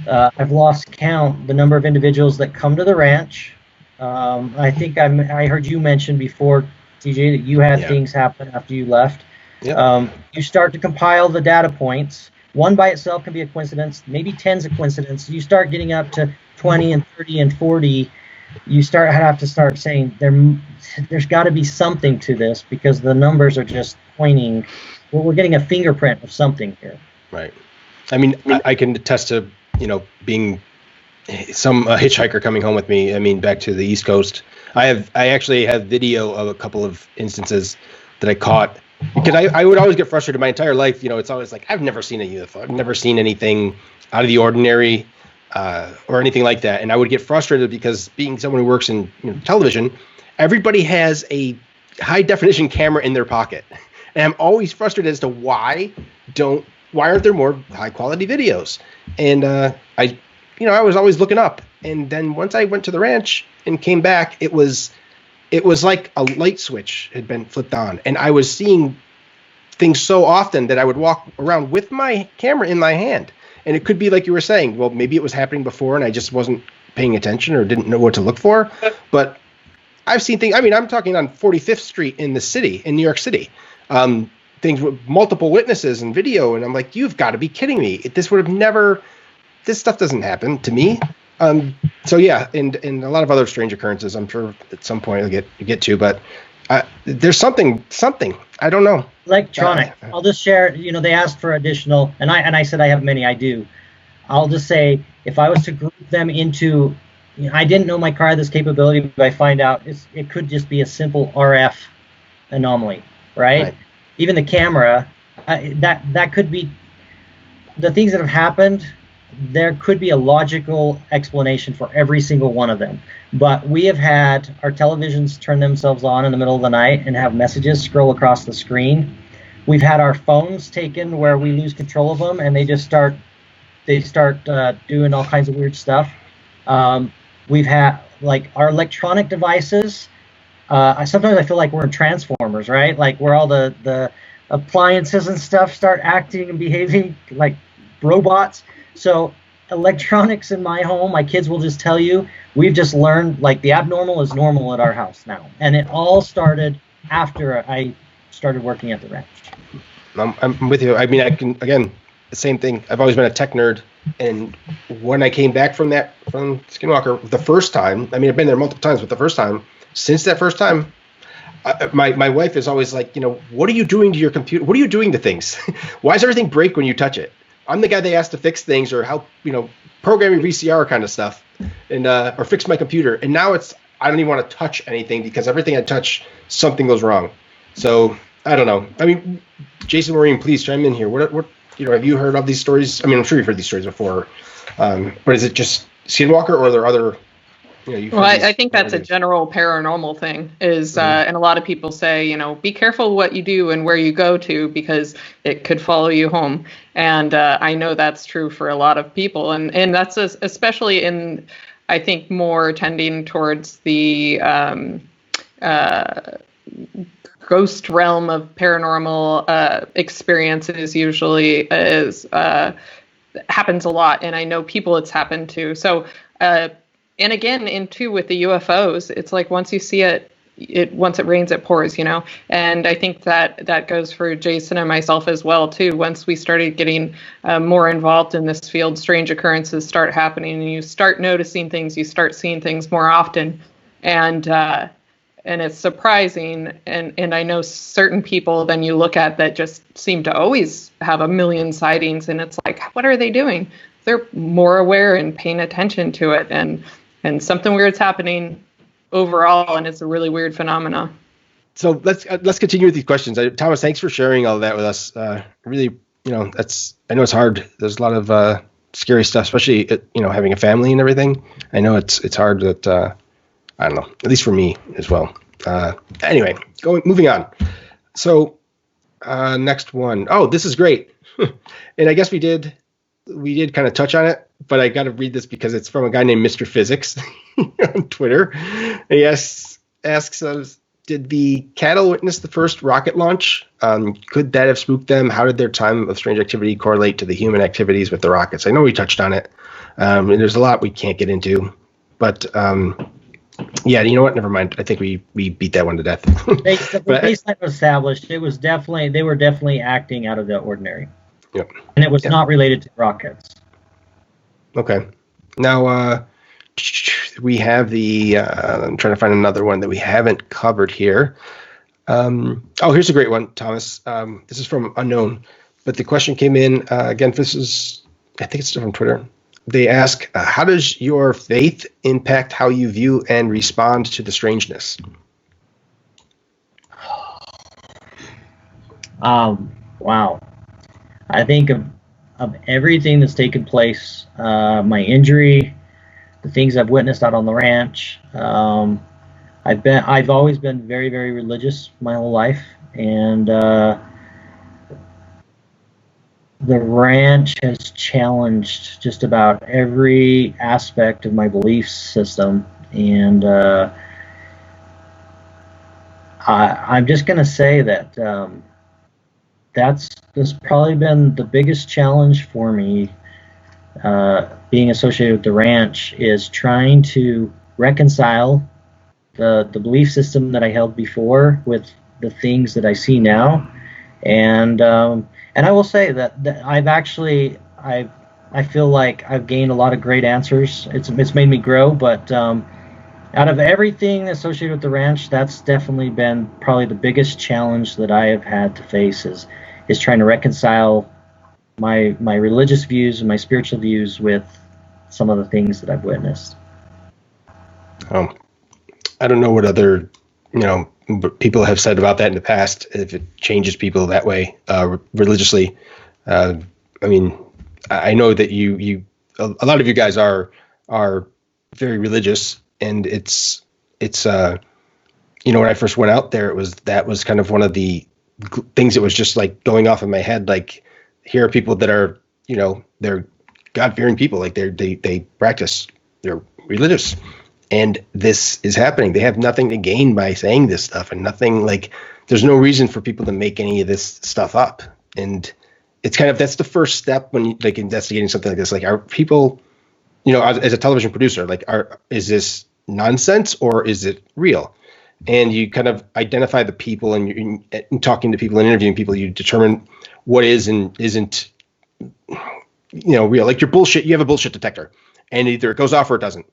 I've lost count the number of individuals that come to the ranch. I think I heard you mention before, TJ, that you had things happen after you left. Yep. You start to compile the data points. One by itself can be a coincidence, maybe tens of coincidences. You start getting up to 20 and 30 and 40. You have to start saying there's got to be something to this, because the numbers are just pointing. Well, we're getting a fingerprint of something here. Right. I mean, I can attest to being some hitchhiker coming home with me. I mean, back to the East Coast. I actually have video of a couple of instances that I caught, because I would always get frustrated my entire life. It's always like, I've never seen a UFO. I've never seen anything out of the ordinary or anything like that. And I would get frustrated because, being someone who works in television, everybody has a high definition camera in their pocket. And I'm always frustrated as to why aren't there more high quality videos? And I was always looking up. And then once I went to the ranch and came back, it was like a light switch had been flipped on. And I was seeing things so often that I would walk around with my camera in my hand. And it could be like you were saying, well, maybe it was happening before and I just wasn't paying attention or didn't know what to look for. But I've seen things. I mean, I'm talking on 45th Street in New York City. Things with multiple witnesses and video. And I'm like, you've got to be kidding me. This stuff doesn't happen to me. So yeah, and a lot of other strange occurrences, I'm sure at some point I'll get to, but there's something, I don't know. Electronic. I'll just share, they asked for additional, and I said I have many, I do. I'll just say, if I was to group them into, I didn't know my car had this capability, but I find out it could just be a simple RF anomaly, right? Even the camera, that could be, the things that have happened, there could be a logical explanation for every single one of them. But we have had our televisions turn themselves on in the middle of the night and have messages scroll across the screen. We've had our phones taken where we lose control of them and they start doing all kinds of weird stuff. We've had, like, our electronic devices. Sometimes I feel like we're in Transformers, right? Like, where all the appliances and stuff start acting and behaving like robots. So electronics in my home, my kids will just tell you, we've just learned, like, the abnormal is normal at our house now. And it all started after I started working at the ranch. I'm with you. I mean, the same thing. I've always been a tech nerd. And when I came back from Skinwalker the first time, I mean, I've been there multiple times, but since that first time, my wife is always like, what are you doing to your computer? What are you doing to things? Why does everything break when you touch it? I'm the guy they ask to fix things or help, programming VCR kind of stuff, and or fix my computer. And now I don't even want to touch anything because everything I touch, something goes wrong. So I don't know. I mean, Jason, Maureen, please chime in here. What have you heard of these stories? I mean, I'm sure you've heard these stories before, but is it just Skinwalker, or are there other? I think that's a general paranormal thing. And a lot of people say, be careful what you do and where you go to because it could follow you home. And I know that's true for a lot of people, and that's especially in, I think, more tending towards the ghost realm of paranormal experiences. Usually happens a lot, and I know people it's happened to. So. And again, with the UFOs, it's like once you see it, once it rains, it pours, And I think that goes for Jason and myself as well, too. Once we started getting more involved in this field, strange occurrences start happening, and you start noticing things, you start seeing things more often, and it's surprising. And I know certain people then you look at that just seem to always have a million sightings, and it's like, what are they doing? They're more aware and paying attention to it, and something weird's happening overall, and it's a really weird phenomena. So let's continue with these questions. Thomas, thanks for sharing all that with us. Really, I know it's hard. There's a lot of scary stuff, especially having a family and everything. I know it's hard that I don't know, at least for me as well. Anyway, moving on. So next one. Oh, this is great. And I guess we did kind of touch on it, but I got to read this because it's from a guy named Mr. Physics on Twitter. And he asks us, did the cattle witness the first rocket launch? Could that have spooked them? How did their time of strange activity correlate to the human activities with the rockets? I know we touched on it, and there's a lot we can't get into, but yeah, you know what? Never mind. I think we beat that one to death. The baseline was established. They were definitely acting out of the ordinary. Yep. And it was not related to rockets. Okay. Now, we have I'm trying to find another one that we haven't covered here. Here's a great one, Thomas. This is from Unknown, but the question came in, again, I think it's still from Twitter. they ask, how does your faith impact how you view and respond to the strangeness? Wow. I think of everything that's taken place, my injury, the things I've witnessed out on the ranch. I've always been very, very religious my whole life, and the ranch has challenged just about every aspect of my belief system, and I'm just going to say that that's probably been the biggest challenge for me, being associated with the ranch, is trying to reconcile the belief system that I held before with the things that I see now. And I will say that I've actually, I feel like I've gained a lot of great answers. It's made me grow, but out of everything associated with the ranch, that's definitely been probably the biggest challenge that I have had to face, is trying to reconcile my religious views and my spiritual views with some of the things that I've witnessed. I don't know what other, people have said about that in the past, if it changes people that way, religiously. I mean, I know that a lot of you guys are very religious, and it's when I first went out there, that was kind of one of the things that was just like going off in my head. Like, here are people that are, they're God-fearing people, like they practice, they're religious. And this is happening. They have nothing to gain by saying this stuff, and nothing, like, there's no reason for people to make any of this stuff up. And it's kind of, that's the first step when you, like, investigating something like this. Like, are people, as a television producer, like, is this nonsense or is it real? And you kind of identify the people, and you're talking to people and interviewing people, you determine what is and isn't, real. Like, your bullshit, you have a bullshit detector, and either it goes off or it doesn't.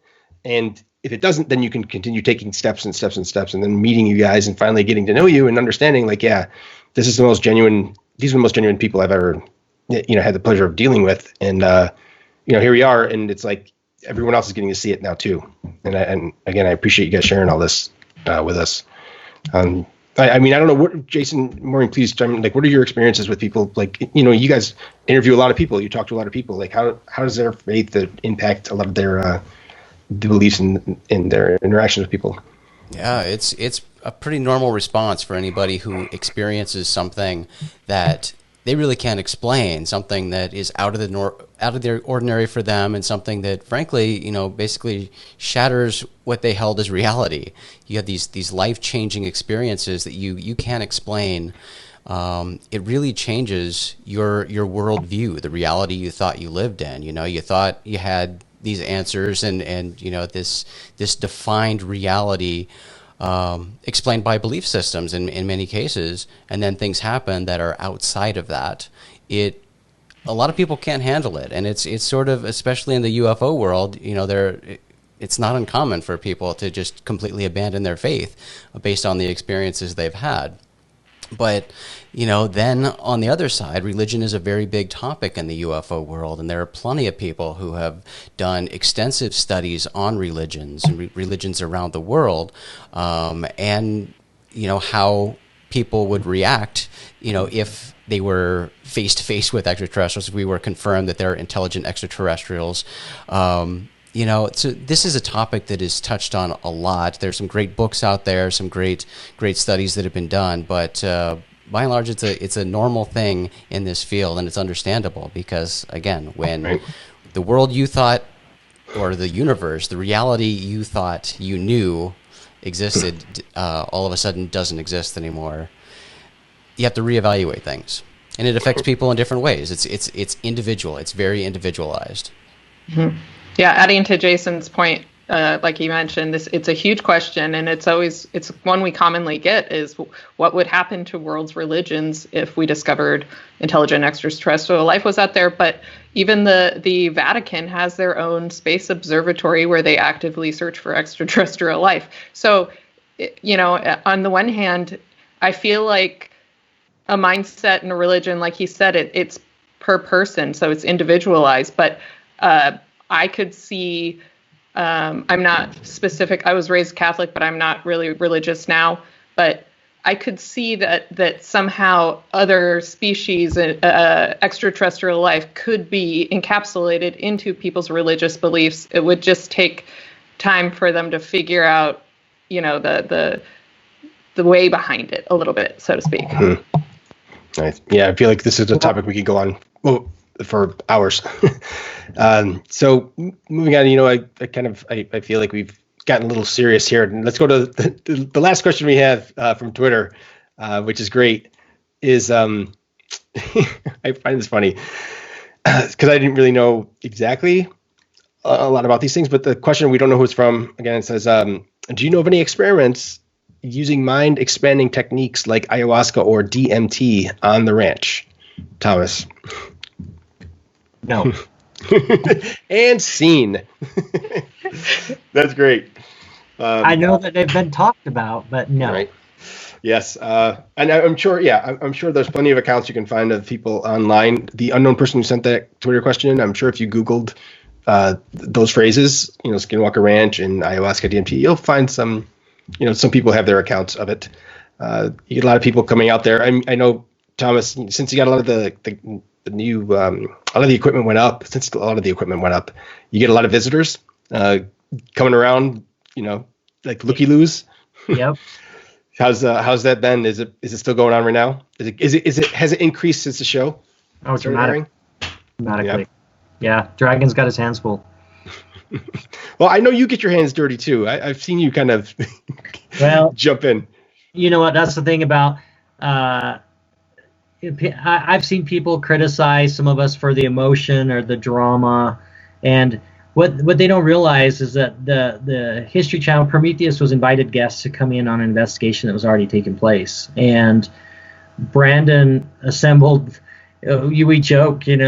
And if it doesn't, then you can continue taking steps and steps and steps, and then meeting you guys and finally getting to know you and understanding, like, yeah, these are the most genuine people I've ever, had the pleasure of dealing with. And, here we are, and it's like everyone else is getting to see it now too. And again, I appreciate you guys sharing all this with us. I mean, I don't know what, Jason, Maureen, please tell me, like, what are your experiences with people? Like, you guys interview a lot of people, you talk to a lot of people. Like, how does their faith impact a lot of their beliefs in their interactions with people? Yeah, it's a pretty normal response for anybody who experiences something that they really can't explain, something that is out of their ordinary for them, and something that, frankly, basically shatters what they held as reality. You have these life-changing experiences that you can't explain. It really changes your worldview, the reality you thought you lived in. You thought you had these answers and this defined reality, explained by belief systems in many cases, and then things happen that are outside of that. A lot of people can't handle it, and it's sort of, especially in the UFO world, it's not uncommon for people to just completely abandon their faith based on the experiences they've had. But, then on the other side, religion is a very big topic in the UFO world, and there are plenty of people who have done extensive studies on religions and religions around the world, and, how people would react, if they were face-to-face with extraterrestrials, if we were confirmed that they're intelligent extraterrestrials. So this is a topic that is touched on a lot. There's some great books out there, some great studies that have been done, but by and large, it's a normal thing in this field, and it's understandable because, again, when the world you thought, or the universe, the reality you thought you knew existed, all of a sudden doesn't exist anymore, you have to reevaluate things, and it affects people in different ways. It's individual. It's very individualized. Mm-hmm. Yeah, adding to Jason's point, like he mentioned, it's a huge question, and it's one we commonly get, is what would happen to world's religions if we discovered intelligent extraterrestrial life was out there. But even the Vatican has their own space observatory where they actively search for extraterrestrial life. So, on the one hand, I feel like a mindset and a religion, like he said, it's per person, so it's individualized. But I could see, I'm not specific, I was raised Catholic, but I'm not really religious now, but I could see that somehow other species, extraterrestrial life, could be encapsulated into people's religious beliefs. It would just take time for them to figure out, the way behind it a little bit, so to speak. Mm-hmm. Nice. Yeah, I feel like this is a topic we could go on for hours. So moving on, I feel like we've gotten a little serious here. And let's go to the last question we have from Twitter, which is great. Is I find this funny because I didn't really know exactly a lot about these things, but the question, we don't know who it's from. Again, it says, do you know of any experiments using mind expanding techniques like ayahuasca or DMT on the ranch? Thomas. No. And scene. That's great. I know that they've been talked about, but no. Right. Yes. And I'm sure, I'm sure there's plenty of accounts you can find of people online. The unknown person who sent that Twitter question, I'm sure if you Googled those phrases, Skinwalker Ranch and ayahuasca DMT, you'll find some people have their accounts of it. You get a lot of people coming out there. I know, Thomas, since you got a lot of the new, a lot of the equipment went up. Since a lot of the equipment went up, you get a lot of visitors coming around, like looky-loos. Yep. How's that been? Is it still going on right now? Has it increased since the show? Oh, dramatically. Yeah, Dragon's got his hands full. Well, I know you get your hands dirty too. I've seen you kind of jump in. You know what? That's the thing about. I've seen people criticize some of us for the emotion or the drama, and what they don't realize is that the History Channel, Prometheus, was invited guests to come in on an investigation that was already taking place, and Brandon assembled. We joke, this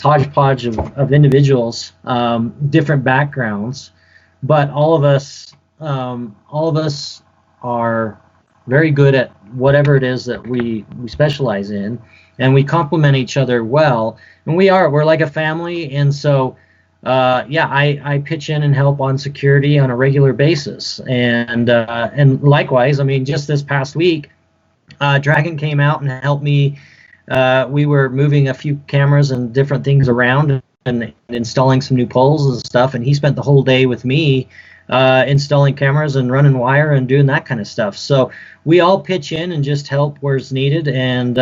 hodgepodge of individuals, different backgrounds, but all of us are very good at whatever it is that we specialize in, and we complement each other well. And we're like a family, and so I pitch in and help on security on a regular basis, and likewise, just this past week, Dragon came out and helped me. We were moving a few cameras and different things around and installing some new poles and stuff, and he spent the whole day with me installing cameras and running wire and doing that kind of stuff. So we all pitch in and just help where it's needed, and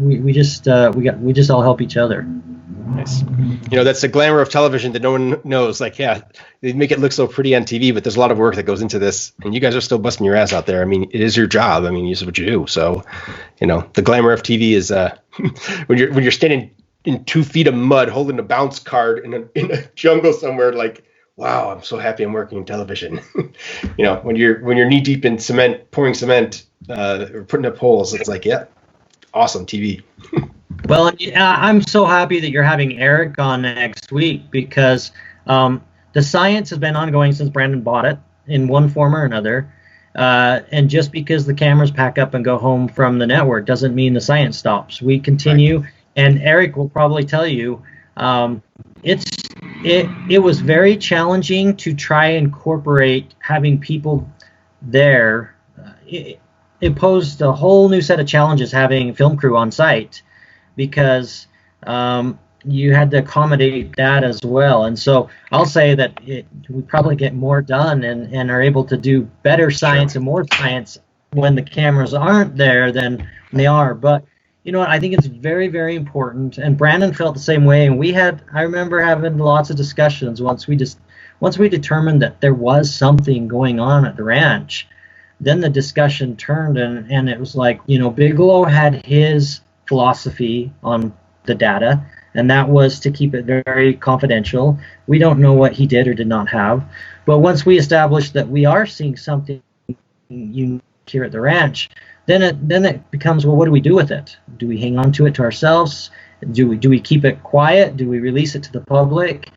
we just all help each other. Nice. That's the glamour of television that no one knows. Like, yeah, they make it look so pretty on TV, but there's a lot of work that goes into this, and you guys are still busting your ass out there. It is your job. This is what you do. So, the glamour of TV is when you're standing in 2 feet of mud holding a bounce card in a jungle somewhere. Like, wow, I'm so happy I'm working in television. When you're knee deep in cement, pouring cement, or putting up poles, it's like, yeah, awesome TV. Well, I'm so happy that you're having Eric on next week, because the science has been ongoing since Brandon bought it in one form or another. And just because the cameras pack up and go home from the network doesn't mean the science stops. We continue, right. And Eric will probably tell you it was very challenging to try and incorporate having people there. It posed a whole new set of challenges having a film crew on site, because you had to accommodate that as well. And so I'll say that we probably get more done and are able to do better science and more science when the cameras aren't there than when they are. But you know what? I think it's very, very important. And Brandon felt the same way. And I remember having lots of discussions once we determined that there was something going on at the ranch. Then the discussion turned, and it was like, Bigelow had his philosophy on the data, and that was to keep it very confidential. We don't know what he did or did not have, but once we established that we are seeing something unique here at the ranch, then it becomes, well, what do we do with it? Do we hang on to it to ourselves? Do we keep it quiet? Do we release it to the public?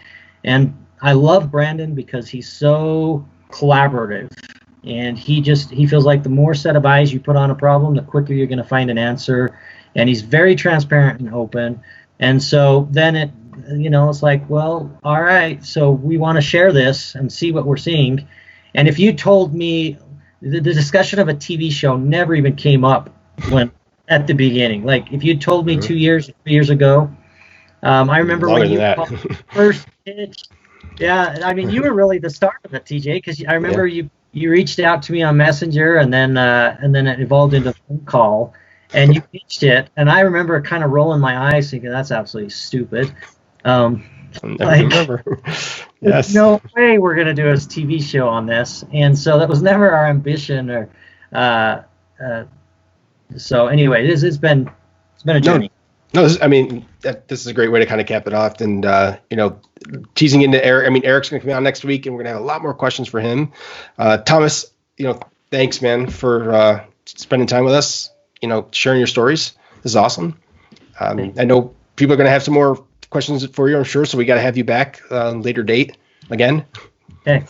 And I love Brandon because he's so collaborative, and he feels like the more set of eyes you put on a problem, the quicker you're going to find an answer. And he's very transparent and open. And so then it's like, well, all right, so we want to share this and see what we're seeing. And if you told me the discussion of a TV show never even came up when at the beginning, like if you told me 2 years, 3 years ago, I remember when you first pitched. Yeah, I mean, you were really the start of it, TJ, because I remember you reached out to me on Messenger, and then it evolved into a phone call, and you pitched it, and I remember kind of rolling my eyes, thinking that's absolutely stupid. I remember. Yes. No way we're gonna do a TV show on this, and so that was never our ambition. Or so anyway, it's been a journey. No, this is a great way to kind of cap it off, and teasing into Eric. I mean, Eric's going to come on next week, and we're going to have a lot more questions for him. Thomas, thanks, man, for spending time with us. Sharing your stories. This is awesome. I know people are going to have some more questions for you, I'm sure. So we got to have you back later date again. Okay.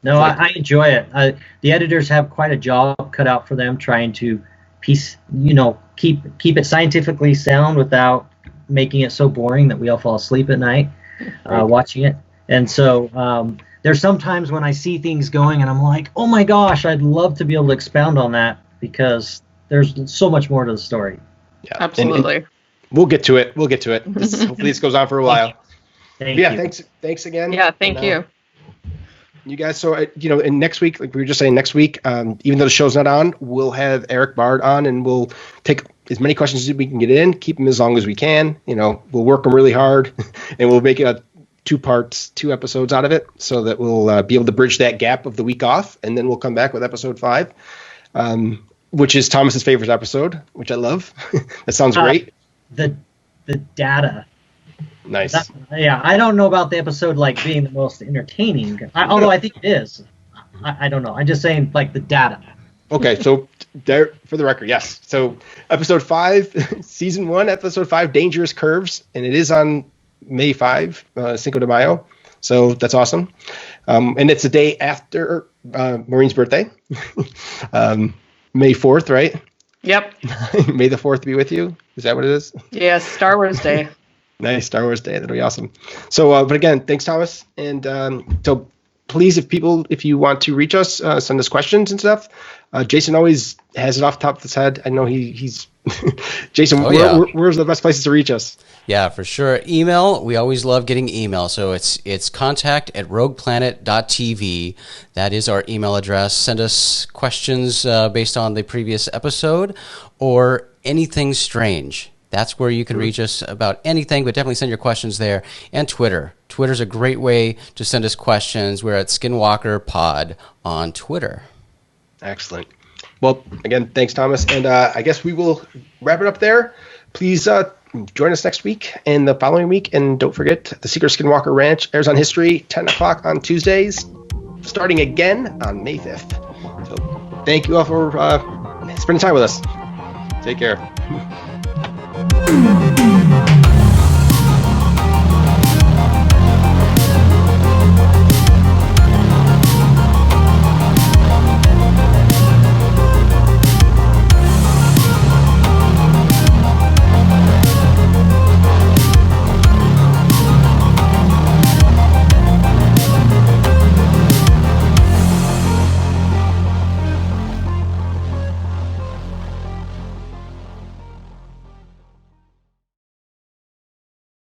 No, I enjoy it. The editors have quite a job cut out for them trying to keep it scientifically sound without making it so boring that we all fall asleep at night watching it. And so there's sometimes when I see things going and I'm like, oh my gosh, I'd love to be able to expound on that because there's so much more to the story. Yeah, absolutely. And we'll get to it. Hopefully this goes on for a while. Thank you. Thanks again. Yeah, thank you. You guys, so and next week, like we were just saying, next week, even though the show's not on, we'll have Eric Bard on, and we'll take as many questions as we can get in, keep them as long as we can. We'll work them really hard, and we'll make it 2 episodes out of it, so that we'll be able to bridge that gap of the week off, and then we'll come back with episode 5, which is Thomas's favorite episode, which I love. That sounds great. The data. Nice. I don't know about the episode like being the most entertaining, although I think it is. I don't know. I'm just saying like the data. Okay, so there for the record, yes. So episode 5, season 1, episode 5, Dangerous Curves, and it is on May 5, Cinco de Mayo. So that's awesome. And it's the day after Maureen's birthday, May 4th, right? Yep. May the 4th be with you. Is that what it is? Yes, Star Wars Day. Nice, Star Wars Day. That'll be awesome. So, but again, thanks, Thomas. And so please, if you want to reach us, send us questions and stuff. Jason always has it off the top of his head. I know he's Jason, where's the best places to reach us? Yeah, for sure. Email. We always love getting email. So it's contact@rogueplanet.tv. That is our email address. Send us questions based on the previous episode or anything strange. That's where you can reach us about anything, but definitely send your questions there. And Twitter. Twitter's a great way to send us questions. We're at Skinwalker Pod on Twitter. Excellent. Well, again, thanks, Thomas. And I guess we will wrap it up there. Please join us next week and the following week. And don't forget, the Secret of Skinwalker Ranch airs on History, 10 o'clock on Tuesdays, starting again on May 5th. So thank you all for spending time with us. Take care.